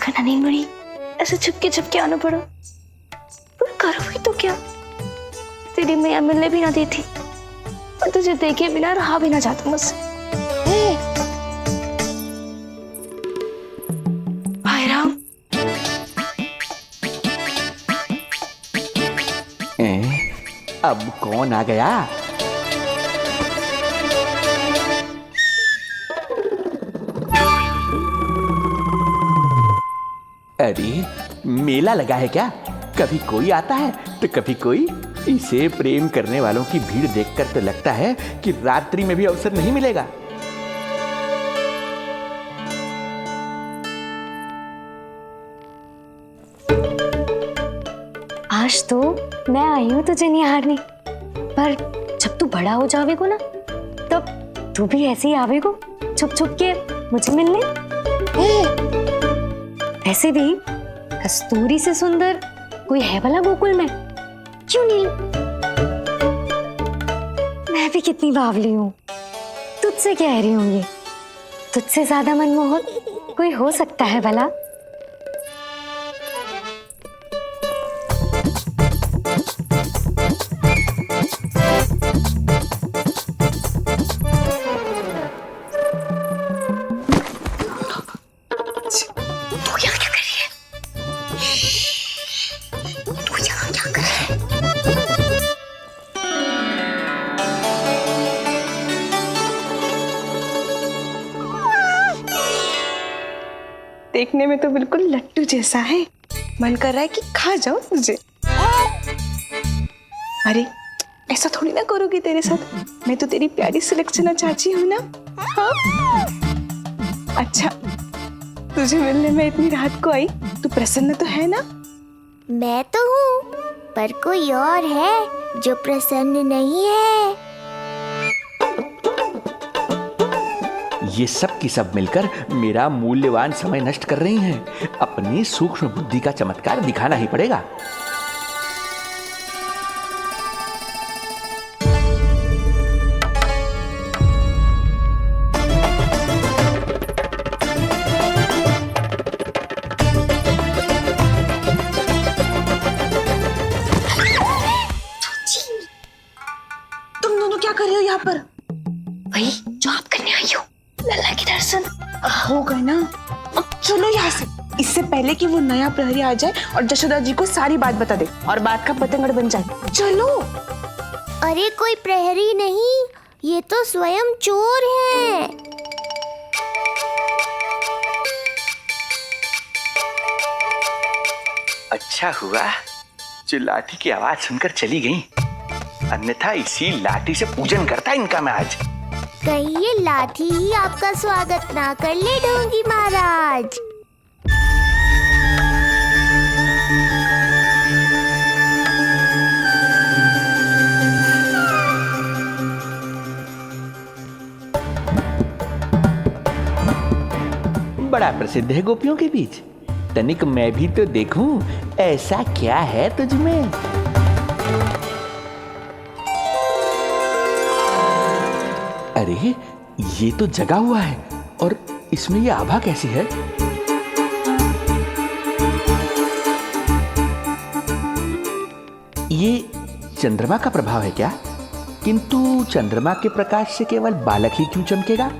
करना नहीं मुड़ी, ऐसे छुपके आना पड़ा। पर करो भी तो क्या, तेरी मैया मिलने भी ना देती और तुझे देखे बिना रहा भी ना जाता मुझसे। भाई राम, अब कौन आ गया? अरे मेला लगा है क्या? कभी कोई आता है तो कभी कोई। इसे प्रेम करने वालों की भीड़ देखकर तो लगता है कि रात्रि में भी अवसर नहीं मिलेगा। आज तो मैं आई हूँ तुझे निहारने, पर जब तू बड़ा हो जावेगो ना, तब तू भी ऐसे ही आवेगो छुप छुप के मुझे मिलने। ऐसे भी कस्तूरी से सुंदर कोई है भला गोकुल में? क्यों नहीं? मैं भी कितनी बावली हूँ, तुझसे कह रही हूँ। ये तुझसे ज्यादा मनमोहक कोई हो सकता है भला? देखने में तो बिल्कुल लट्टू जैसा है, मन कर रहा है कि खा जाओ तुझे। अरे ऐसा थोड़ी ना करोगी तेरे साथ, मैं तो तेरी प्यारी सुलक्षणा चाची हूँ ना। हाँ? अच्छा, तुझे मिलने में इतनी रात को आई, तू प्रसन्न तो है ना? मैं तो हूँ, पर कोई और है जो प्रसन्न नहीं है। ये सब की सब मिलकर मेरा मूल्यवान समय नष्ट कर रही हैं। अपनी सूक्ष्म बुद्धि का चमत्कार दिखाना ही पड़ेगा। तुम दोनों क्या कर रहे हो यहाँ पर? वही जो आप करने आई हो, लल्ला के दर्शन। हो गए ना, अब चलो यहाँ से, इससे पहले कि वो नया प्रहरी आ जाए और जशोदा जी को सारी बात बता दे और बात का पतंगड़ बन जाए। चलो। अरे कोई प्रहरी नहीं, ये तो स्वयं चोर है। अच्छा हुआ जो लाठी की आवाज सुनकर चली गई, अन्यथा इसी लाठी से पूजन करता इनका मैं आज। कहीं ये लाठी ही आपका स्वागत ना कर ले ढोंगी महाराज। बड़ा प्रसिद्ध है गोपियों के बीच, तनिक मैं भी तो देखूं ऐसा क्या है तुझमें। अरे ये तो जगा हुआ है, और इसमें ये आभा कैसी है? ये चंद्रमा का प्रभाव है क्या? किंतु चंद्रमा के प्रकाश से केवल बालक ही क्यों चमकेगा?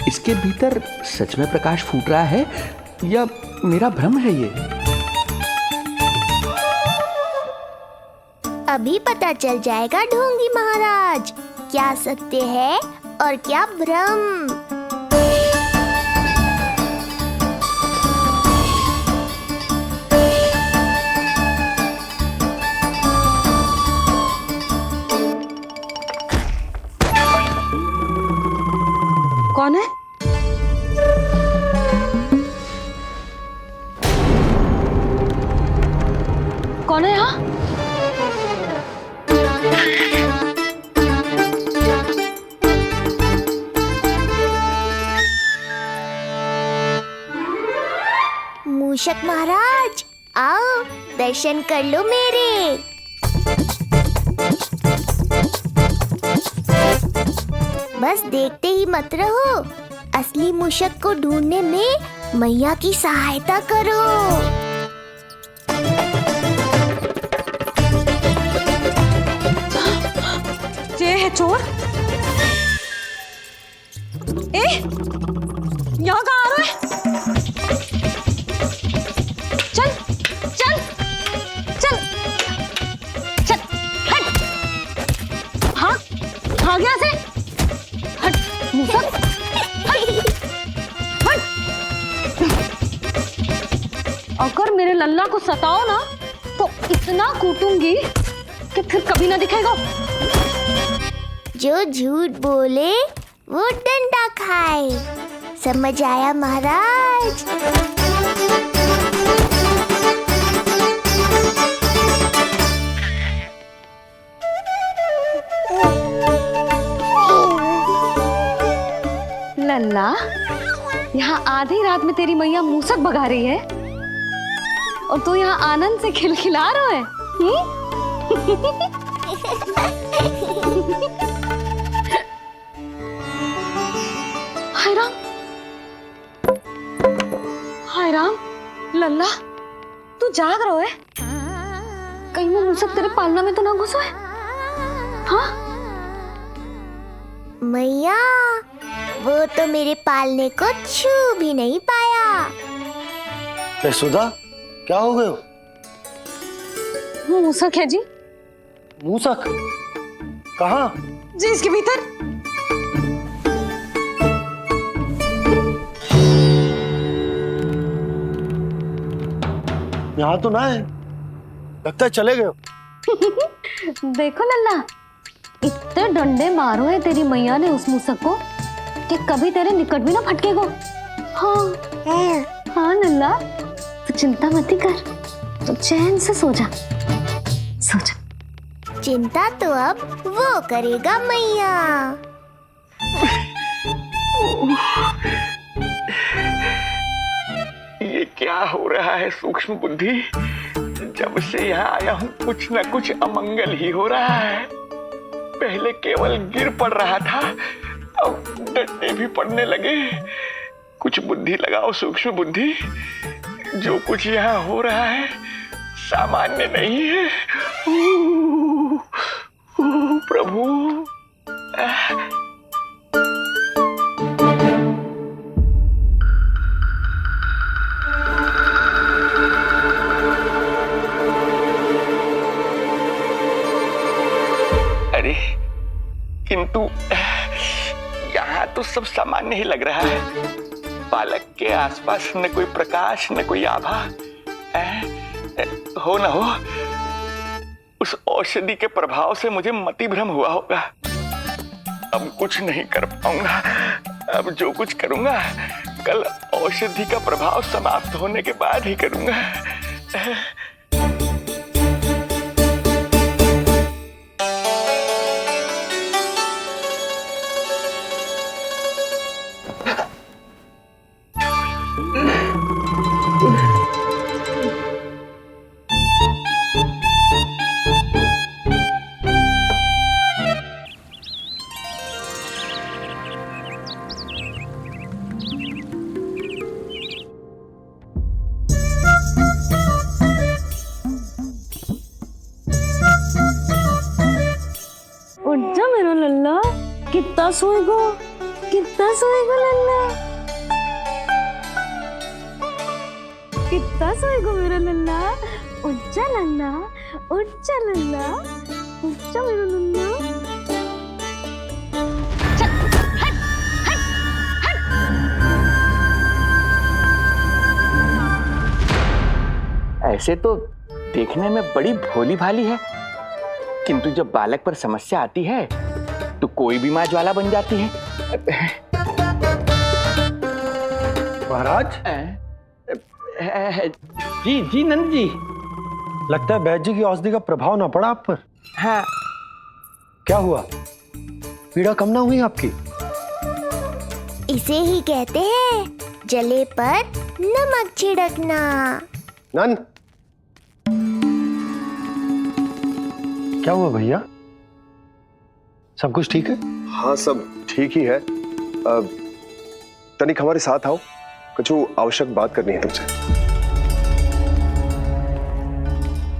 इसके भीतर सच में प्रकाश फूट रहा है या मेरा भ्रम है ये? अभी पता चल जाएगा ढोंगी महाराज, क्या सत्य है और क्या भ्रम। कौन है? कौन है यहाँ? मूषक महाराज, आओ दर्शन कर लो मेरे। बस देखते ही मत रहो, असली मूषक को ढूंढने में मैया की सहायता करो। ये है चोर। ए, यहाँ कहाँ आ रहा है? चल, चल, चल, चल, हट। हाँ, भाग यहाँ से। हट, मूसक, हट, हट। अगर मेरे लल्ला को सताओ ना, तो इतना कूटूंगी कि फिर कभी ना दिखेगा। जो झूठ बोले वो डंडा खाए, समझ आया महाराज? लल्ला, यहाँ आधी रात में तेरी मैया मूसक भगा रही है और तू यहाँ आनंद से खिलखिला रहा है। हाय राम, हाय राम, लल्ला तू जाग रहा है? कहीं वो मूसक तेरे पालना में तो ना घुसो है? हाँ? मैया, वो तो मेरे पालने को छू भी नहीं पाया। सुधा, क्या हो गए? वो मूसक है जी। मूसक? कहाँ? जी इसके भीतर। यहाँ तो ना है, लगता है चले गए। देखो लल्ला, इतने डंडे मारो है तेरी मैया ने उस मूसक को कि कभी तेरे निकट भी ना फटकेगा। हाँ, हाँ लल्ला, तू चिंता मत ही कर, तू चैन से सो जा, सो जा। चिंता तो अब वो करेगा मैया। ये क्या हो रहा है सूक्ष्म बुद्धि? जब से यहाँ आया हूँ कुछ न कुछ अमंगल ही हो रहा है। पहले केवल गिर पड़ रहा था, अब डंडे भी पड़ने लगे। कुछ बुद्धि लगाओ सूक्ष्म बुद्धि, जो कुछ यहाँ हो रहा है सामान्य नहीं है। प्रभु, अरे किंतु यहाँ तो सब सामान्य ही लग रहा है। बालक के आसपास न कोई प्रकाश न कोई आभा। हो न हो उस औषधि के प्रभाव से मुझे मति भ्रम हुआ होगा। अब कुछ नहीं कर पाऊंगा। अब जो कुछ करूंगा कल औषधि का प्रभाव समाप्त होने के बाद ही करूंगा। उठ जा मेरा लल्ला, कितना सोएगो, कितना सोएगो लल्ला, कितना सोएगो मेरा लल्ला। उठ जा लल्ला, उठ जा लल्ला, उठ जा मेरा लल्ला। चल, हट, हट, हट। ऐसे तो देखने में बड़ी भोली भाली है, किंतु जब बालक पर समस्या आती है तो कोई भी माँ ज्वाला बन जाती है। महाराज? जी जी नंद जी। लगता है वैद्य जी की औषधि का प्रभाव ना पड़ा आप पर। हाँ। क्या हुआ? पीड़ा कम ना हुई आपकी? इसे ही कहते हैं जले पर नमक छिड़कना। नंद, क्या हुआ भैया? सब कुछ ठीक है? हाँ सब ठीक ही है। तनिक हमारे साथ आओ। कुछ आवश्यक बात करनी है तुमसे।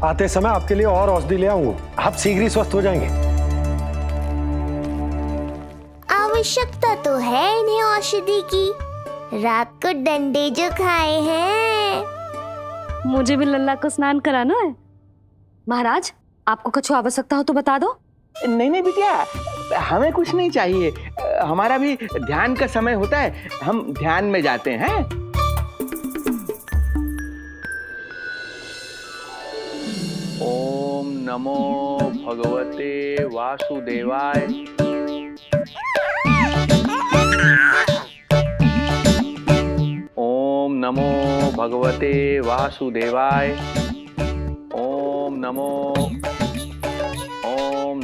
आते समय आपके लिए और औषधि ले आऊंगा, आप शीघ्र ही स्वस्थ हो जाएंगे। आवश्यकता तो है इन्हें औषधि की। रात को डंडे जो खाए हैं। मुझे भी लल्ला को स्नान कराना है। महाराज, आपको कुछ आवश्यकता हो तो बता दो। नहीं नहीं बिटिया, हमें कुछ नहीं चाहिए। हमारा भी ध्यान का समय होता है, हम ध्यान में जाते हैं। ओम नमो भगवते वासुदेवाय। ओम नमो भगवते वासुदेवाय। ओम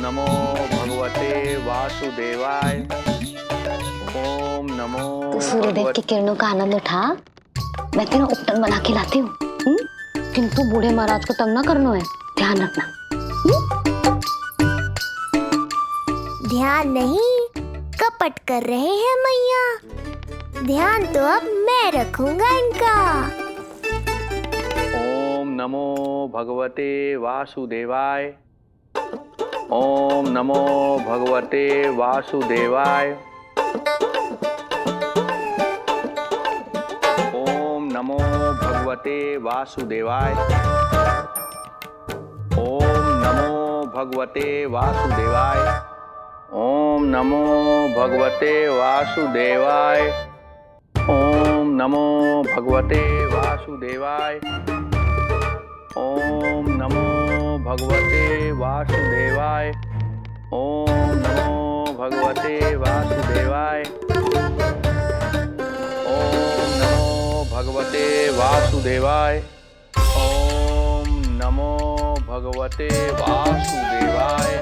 नमो भगवते वासुदेवाय। ओम नमो। तो सूर्यदेव की किरणों का आनंद उठा, मैं तेरा उपटन बना के लाती हूँ। किंतु बूढ़े महाराज को तंग ना करना है, ध्यान रखना। ध्यान नहीं, कपट कर रहे हैं मैया। ध्यान तो अब मैं रखूंगा इनका। ओम नमो भगवते वासुदेवाय। ओम नमो भगवते वासुदेवाय। ओम नमो भगवते वासुदेवाय। ओम नमो भगवते वासुदेवाय। ओम नमो भगवते वासुदेवाय। ओम नमो भगवते वासुदेवाय। ओम नमो भगवते वासुदेवाय। ओम नमो भगवते वासुदेवाय। ओम नमो भगवते वासुदेवाय। ओम नमो भगवते वासुदेवाय।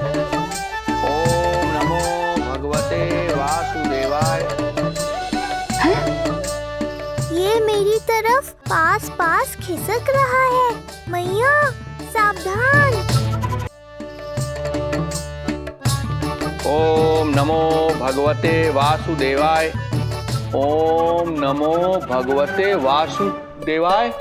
ओम नमो भगवते वासुदेवाय। ये मेरी तरफ पास पास खिसक रहा है। मैया सावधान। ओम नमो भगवते वासुदेवाय। ओम नमो भगवते वासुदेवाय।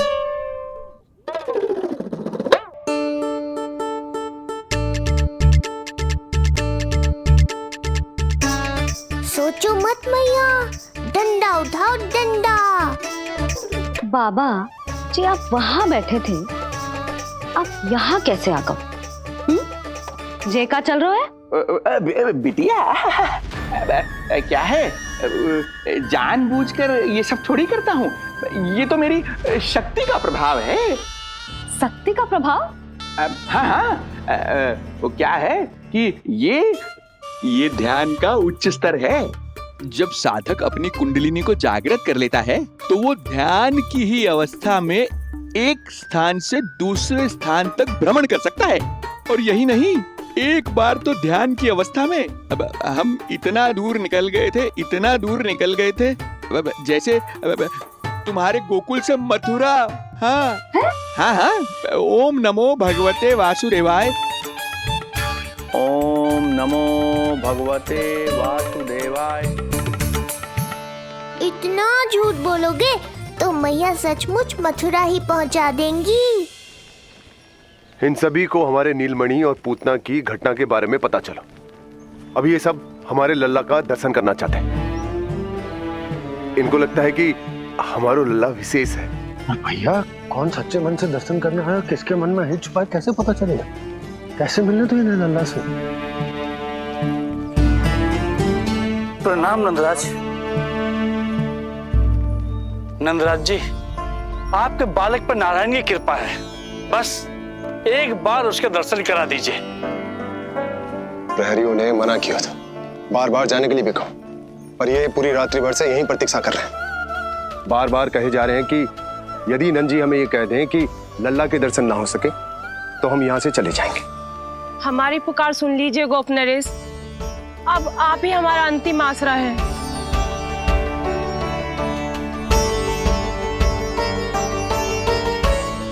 सोचो मत मैया, डंडा उठाओ डंडा। बाबा जी, आप वहां बैठे थे, आप यहाँ कैसे आ गए? जे का चल रहा है? बिटिया क्या है, जानबूझकर ये सब थोड़ी करता हूँ। ये तो मेरी शक्ति का प्रभाव है। शक्ति का प्रभाव? हाँ हाँ, वो क्या है कि ये ध्यान का उच्च स्तर है। जब साधक अपनी कुंडलिनी को जागृत कर लेता है तो वो ध्यान की ही अवस्था में एक स्थान से दूसरे स्थान तक भ्रमण कर सकता है। और यही नहीं, एक बार तो ध्यान की अवस्था में अब हम इतना दूर निकल गए थे जैसे तुम्हारे गोकुल से मथुरा। हाँ हाँ हाँ। ओम नमो भगवते वासुदेवाय। ओम नमो भगवते वासुदेवाय। इतना झूठ बोलोगे तो मैया सचमुच मथुरा ही पहुंचा देंगी। इन सभी को हमारे नीलमणि और पूतना की घटना के बारे में पता चला। अब ये सब हमारे लल्ला का दर्शन करना चाहते हैं। इनको लगता है कि हमारा लल्ला विशेष है। भैया, कौन सच्चे मन से दर्शन करने आया, किसके मन में हित छुपा है, कैसे पता चलेगा? कैसे मिलने तो इन्हें लल्ला से? प्रणाम नंदराज। नंदराज जी, आपके बालक पर नारायण की कृपा है। बस एक बार उसके दर्शन करा दीजिए। प्रहरियों ने मना किया था, बार बार जाने के लिए भी कहा, पर ये पूरी रात्रि भर से यहीं प्रतीक्षा कर रहे हैं। बार बार कहे जा रहे हैं कि यदि नंद हमें ये कह दें कि लल्ला के दर्शन ना हो सके तो हम यहाँ से चले जाएंगे। हमारी पुकार सुन लीजिए गोप नरेश, अब आप ही हमारा अंतिम आसरा है।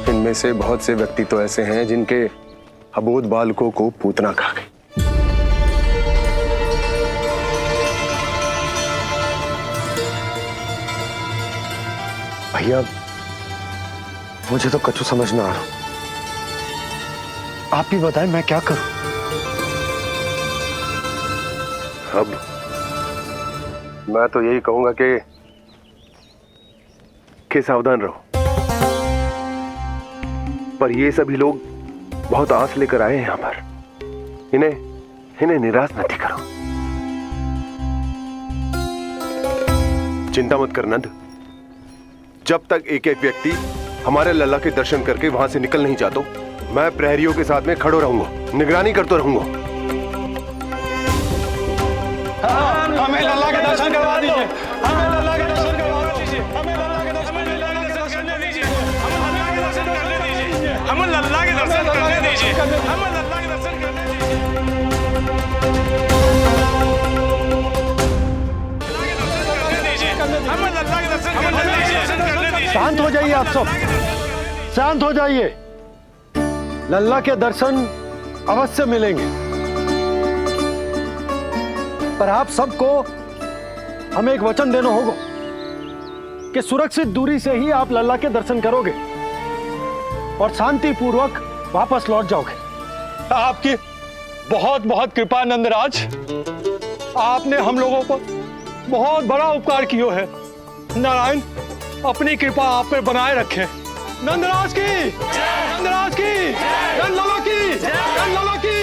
इनमें से बहुत से व्यक्ति तो ऐसे हैं जिनके अबोध बालकों को पूतना खा गई। भैया मुझे तो कछु समझ ना आ रहा। आप ही बताएं मैं क्या करूं? अब मैं तो यही कहूंगा कि सावधान रहो। पर ये सभी लोग बहुत आस लेकर आए हैं यहां पर। इन्हें निराश मत करो। चिंता मत कर नंद, जब तक एक एक व्यक्ति हमारे लल्ला के दर्शन करके वहां से निकल नहीं जाता, मैं प्रहरियों के साथ में खड़ो रहूंगा, निगरानी करता रहूंगा। हमें लल्ला के दर्शन करवा दीजिए, हमें लल्ला के दर्शन करवा दीजिए, हमें लल्ला के दर्शन करने दीजिए, हमें लल्ला के दर्शन करने दीजिए, हमें लल्ला के दर्शन करने दीजिए। शांत हो जाइए आप सब, शांत हो जाइए। लल्ला के दर्शन अवश्य मिलेंगे, पर आप सबको हमें एक वचन देना होगा कि सुरक्षित दूरी से ही आप लल्ला के दर्शन करोगे और शांति पूर्वक वापस लौट जाओगे। आपकी बहुत बहुत कृपा नंदराज, आपने हम लोगों पर बहुत बड़ा उपकार किया है। नारायण अपनी कृपा आप पर बनाए रखे। नंदराज की, नंदराज की, नंदलाला की, नंदलाला की।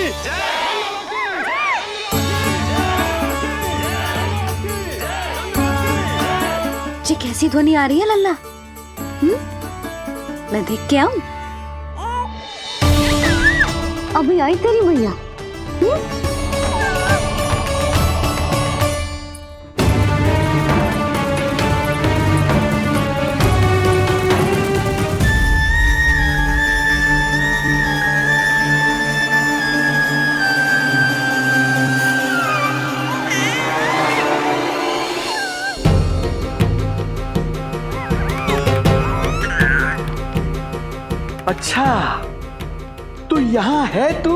जी कैसी ध्वनि आ रही है लल्ला? मैं देख के आऊं? अभी आई तेरी मैया। अच्छा तो यहाँ है तू।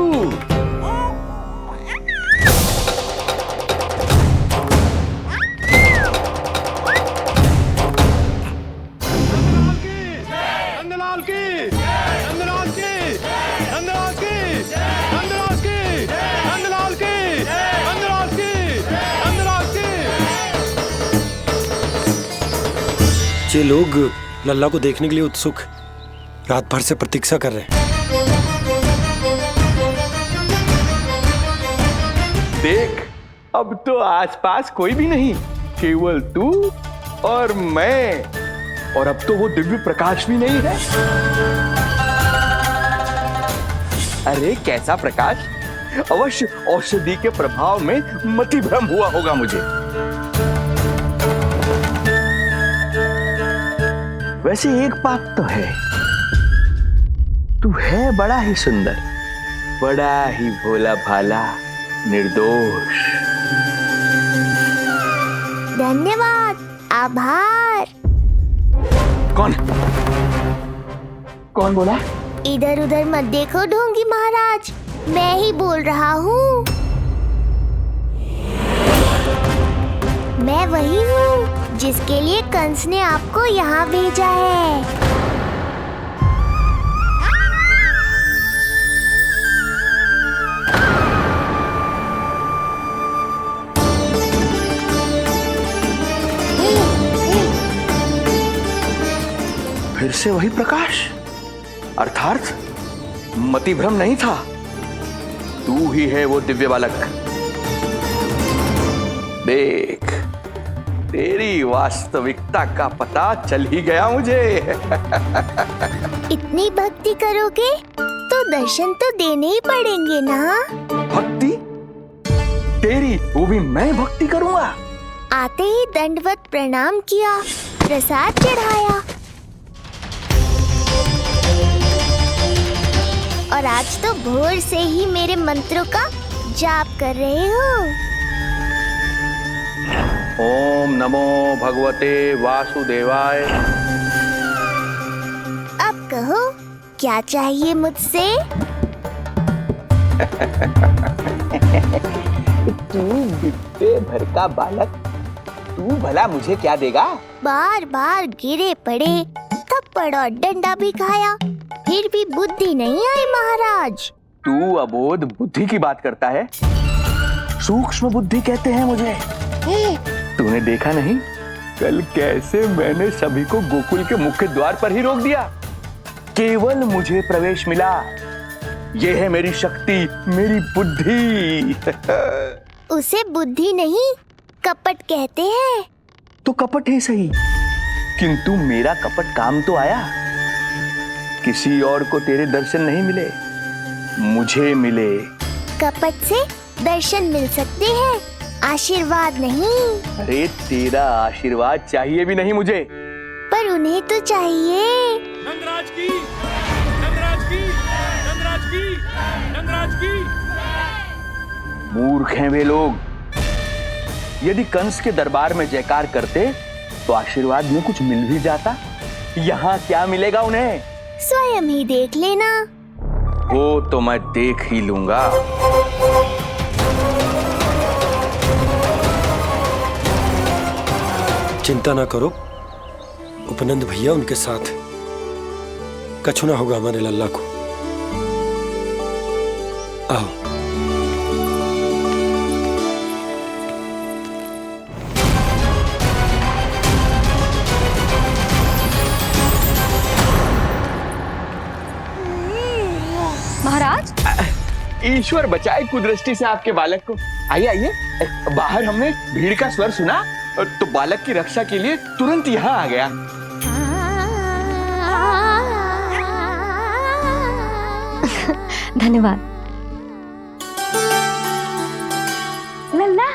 नंदलाल की, नंदलाल की, नंदलाल की, नंदलाल की, नंदलाल की, नंदलाल की, नंदलाल की। ये लोग लल्ला को देखने के लिए उत्सुक रात भर से प्रतीक्षा कर रहे हैं। देख अब तो आसपास कोई भी नहीं, केवल तू और मैं, और अब तो वो दिव्य प्रकाश भी नहीं है। अरे कैसा प्रकाश? अवश्य औषधि के प्रभाव में मति भ्रम हुआ होगा मुझे। वैसे एक बात तो है, तू है बड़ा ही सुंदर, बड़ा ही भोला भाला, निर्दोष। धन्यवाद, आभार। कौन कौन बोला? इधर उधर मत देखो ढोंगी महाराज, मैं ही बोल रहा हूँ। मैं वही हूँ जिसके लिए कंस ने आपको यहाँ भेजा है। फिर से वही प्रकाश, अर्थात मति भ्रम नहीं था, तू ही है वो दिव्य बालक। देख तेरी वास्तविकता का पता चल ही गया मुझे। इतनी भक्ति करोगे तो दर्शन तो देने ही पड़ेंगे ना। भक्ति तेरी, वो भी मैं भक्ति करूंगा। आते ही दंडवत प्रणाम किया, प्रसाद चढ़ाया, और आज तो भोर से ही मेरे मंत्रों का जाप कर रहे हो। ओम नमो भगवते वासुदेवाय। अब कहो क्या चाहिए मुझसे? तू विद्या भर का बालक तू भला मुझे क्या देगा? बार बार गिरे पड़े, थप्पड़ और डंडा भी खाया, फिर भी बुद्धि नहीं आई महाराज। तू अबोध बुद्धि की बात करता है? सूक्ष्म बुद्धि कहते हैं मुझे। तूने देखा नहीं कल कैसे मैंने सभी को गोकुल के मुख्य द्वार पर ही रोक दिया? केवल मुझे प्रवेश मिला। ये है मेरी शक्ति, मेरी बुद्धि। उसे बुद्धि नहीं, कपट कहते हैं। तो कपट है सही, किंतु मेरा कपट काम तो आया। किसी और को तेरे दर्शन नहीं मिले, मुझे मिले। कपट से दर्शन मिल सकते हैं, आशीर्वाद नहीं। अरे तेरा आशीर्वाद चाहिए भी नहीं मुझे। पर उन्हें तो चाहिए। नंदराज की, नंदराज की, नंदराज की, नंदराज की। मूर्ख हैं वे लोग। यदि कंस के दरबार में जयकार करते तो आशीर्वाद में कुछ मिल भी जाता। यहाँ क्या मिलेगा उन्हें? स्वयं ही देख लेना। वो तो मैं देख ही लूंगा। चिंता ना करो, उपनंद भैया उनके साथ, कछु ना होगा हमारे लल्ला को। आओ। महाराज, ईश्वर बचाए कुदृष्टि से आपके बालक को। आइए आइए, बाहर हमने भीड़ का स्वर सुना तो बालक की रक्षा के लिए तुरंत यहाँ आ गया। धन्यवाद। लल्ला,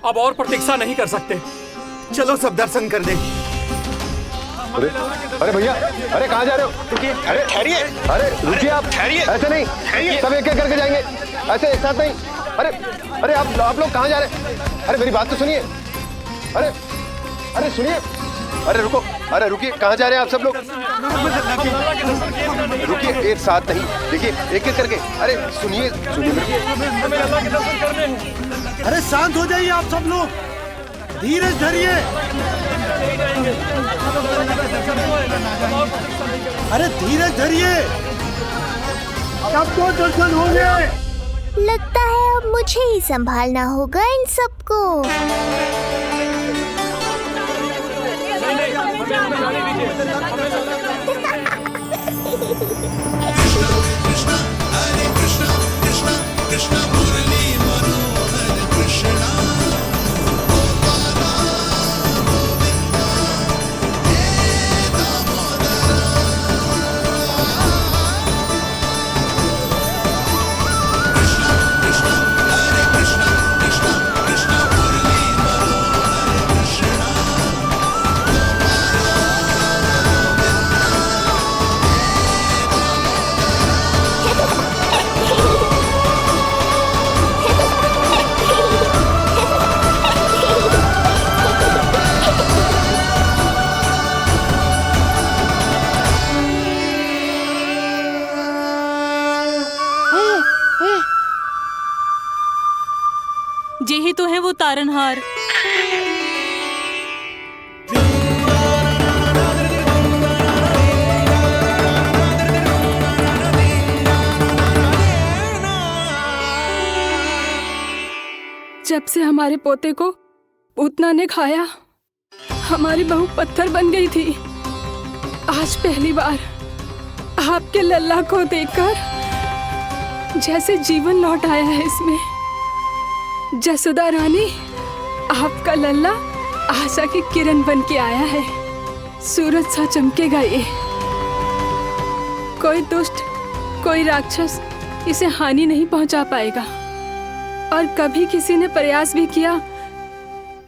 अब और प्रतीक्षा नहीं कर सकते, चलो सब दर्शन कर दे। अरे भैया, अरे कहाँ जा रहे हो? अरे ठहरिए, अरे रुकिए, आप ठहरिए, ऐसे नहीं, सब एक एक करके जाएंगे, ऐसे एक साथ नहीं। अरे आप लोग कहाँ जा रहे हैं? अरे मेरी बात तो सुनिए। अरे सुनिए, अरे रुको, अरे रुकिए, कहाँ जा रहे हैं आप सब लोग? रुकिए, एक साथ नहीं, देखिए एक एक करके। अरे सुनिए सुनिए। अरे शांत हो जाइए आप सब लोग, धीरज धरिए। अरे धीरज धरिए, सबको दर्शन होंगे। लगता है अब मुझे ही संभालना होगा इन सबको। जे ही तो है वो तारनहार। जब से हमारे पोते को पूतना ने खाया, हमारी बहू पत्थर बन गई थी। आज पहली बार आपके लल्ला को देखकर जैसे जीवन लौट आया है इसमें। जसोदा रानी, आपका लल्ला आशा की किरण बन के आया है। सूरज सा चमकेगा ये। कोई दुष्ट, कोई राक्षस इसे हानि नहीं पहुंचा पाएगा। और कभी किसी ने प्रयास भी किया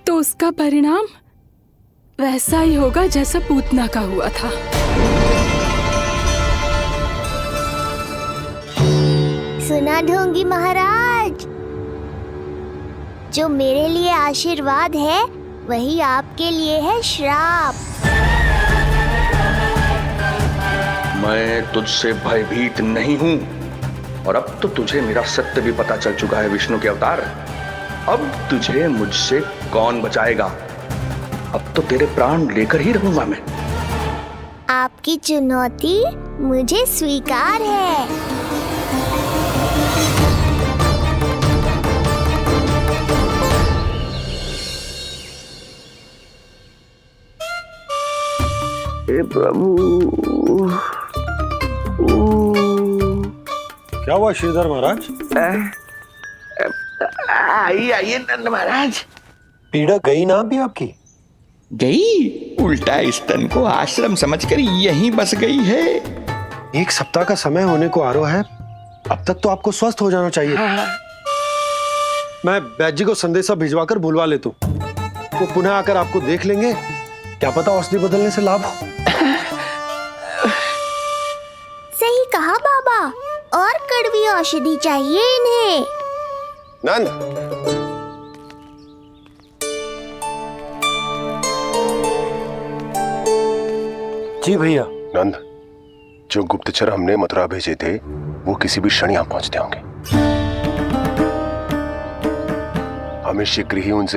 तो उसका परिणाम वैसा ही होगा जैसा पूतना का हुआ था। सुना ढोंगी महाराज, जो मेरे लिए आशीर्वाद है वही आपके लिए है श्राप। मैं तुझसे भयभीत नहीं हूं, और अब तो तुझे मेरा सत्य भी पता चल चुका है विष्णु के अवतार। अब तुझे मुझसे कौन बचाएगा? अब तो तेरे प्राण लेकर ही रहूंगा मैं। आपकी चुनौती मुझे स्वीकार है। हे प्रभु। क्या हुआ श्रीधर महाराज? आइए नंद महाराज। पीड़ा गई ना अभी आपकी? गई? उल्टा स्तन को आश्रम समझकर यहीं बस गई है। 1 सप्ताह का समय होने को आ रहा है, अब तक तो आपको स्वस्थ हो जाना चाहिए। मैं बैद जी को संदेशा भिजवाकर बुलवा लेता हूँ, वो पुनः आकर आपको देख लेंगे, क्या पता औषधि बदलने से लाभ हो। सही कहा बाबा, और कड़वी औषधि चाहिए इन्हें। नंद, जी भैया। नंद, जो गुप्तचर हमने मथुरा भेजे थे वो किसी भी क्षण यहाँ पहुंचते होंगे। हमें शीघ्र ही उनसे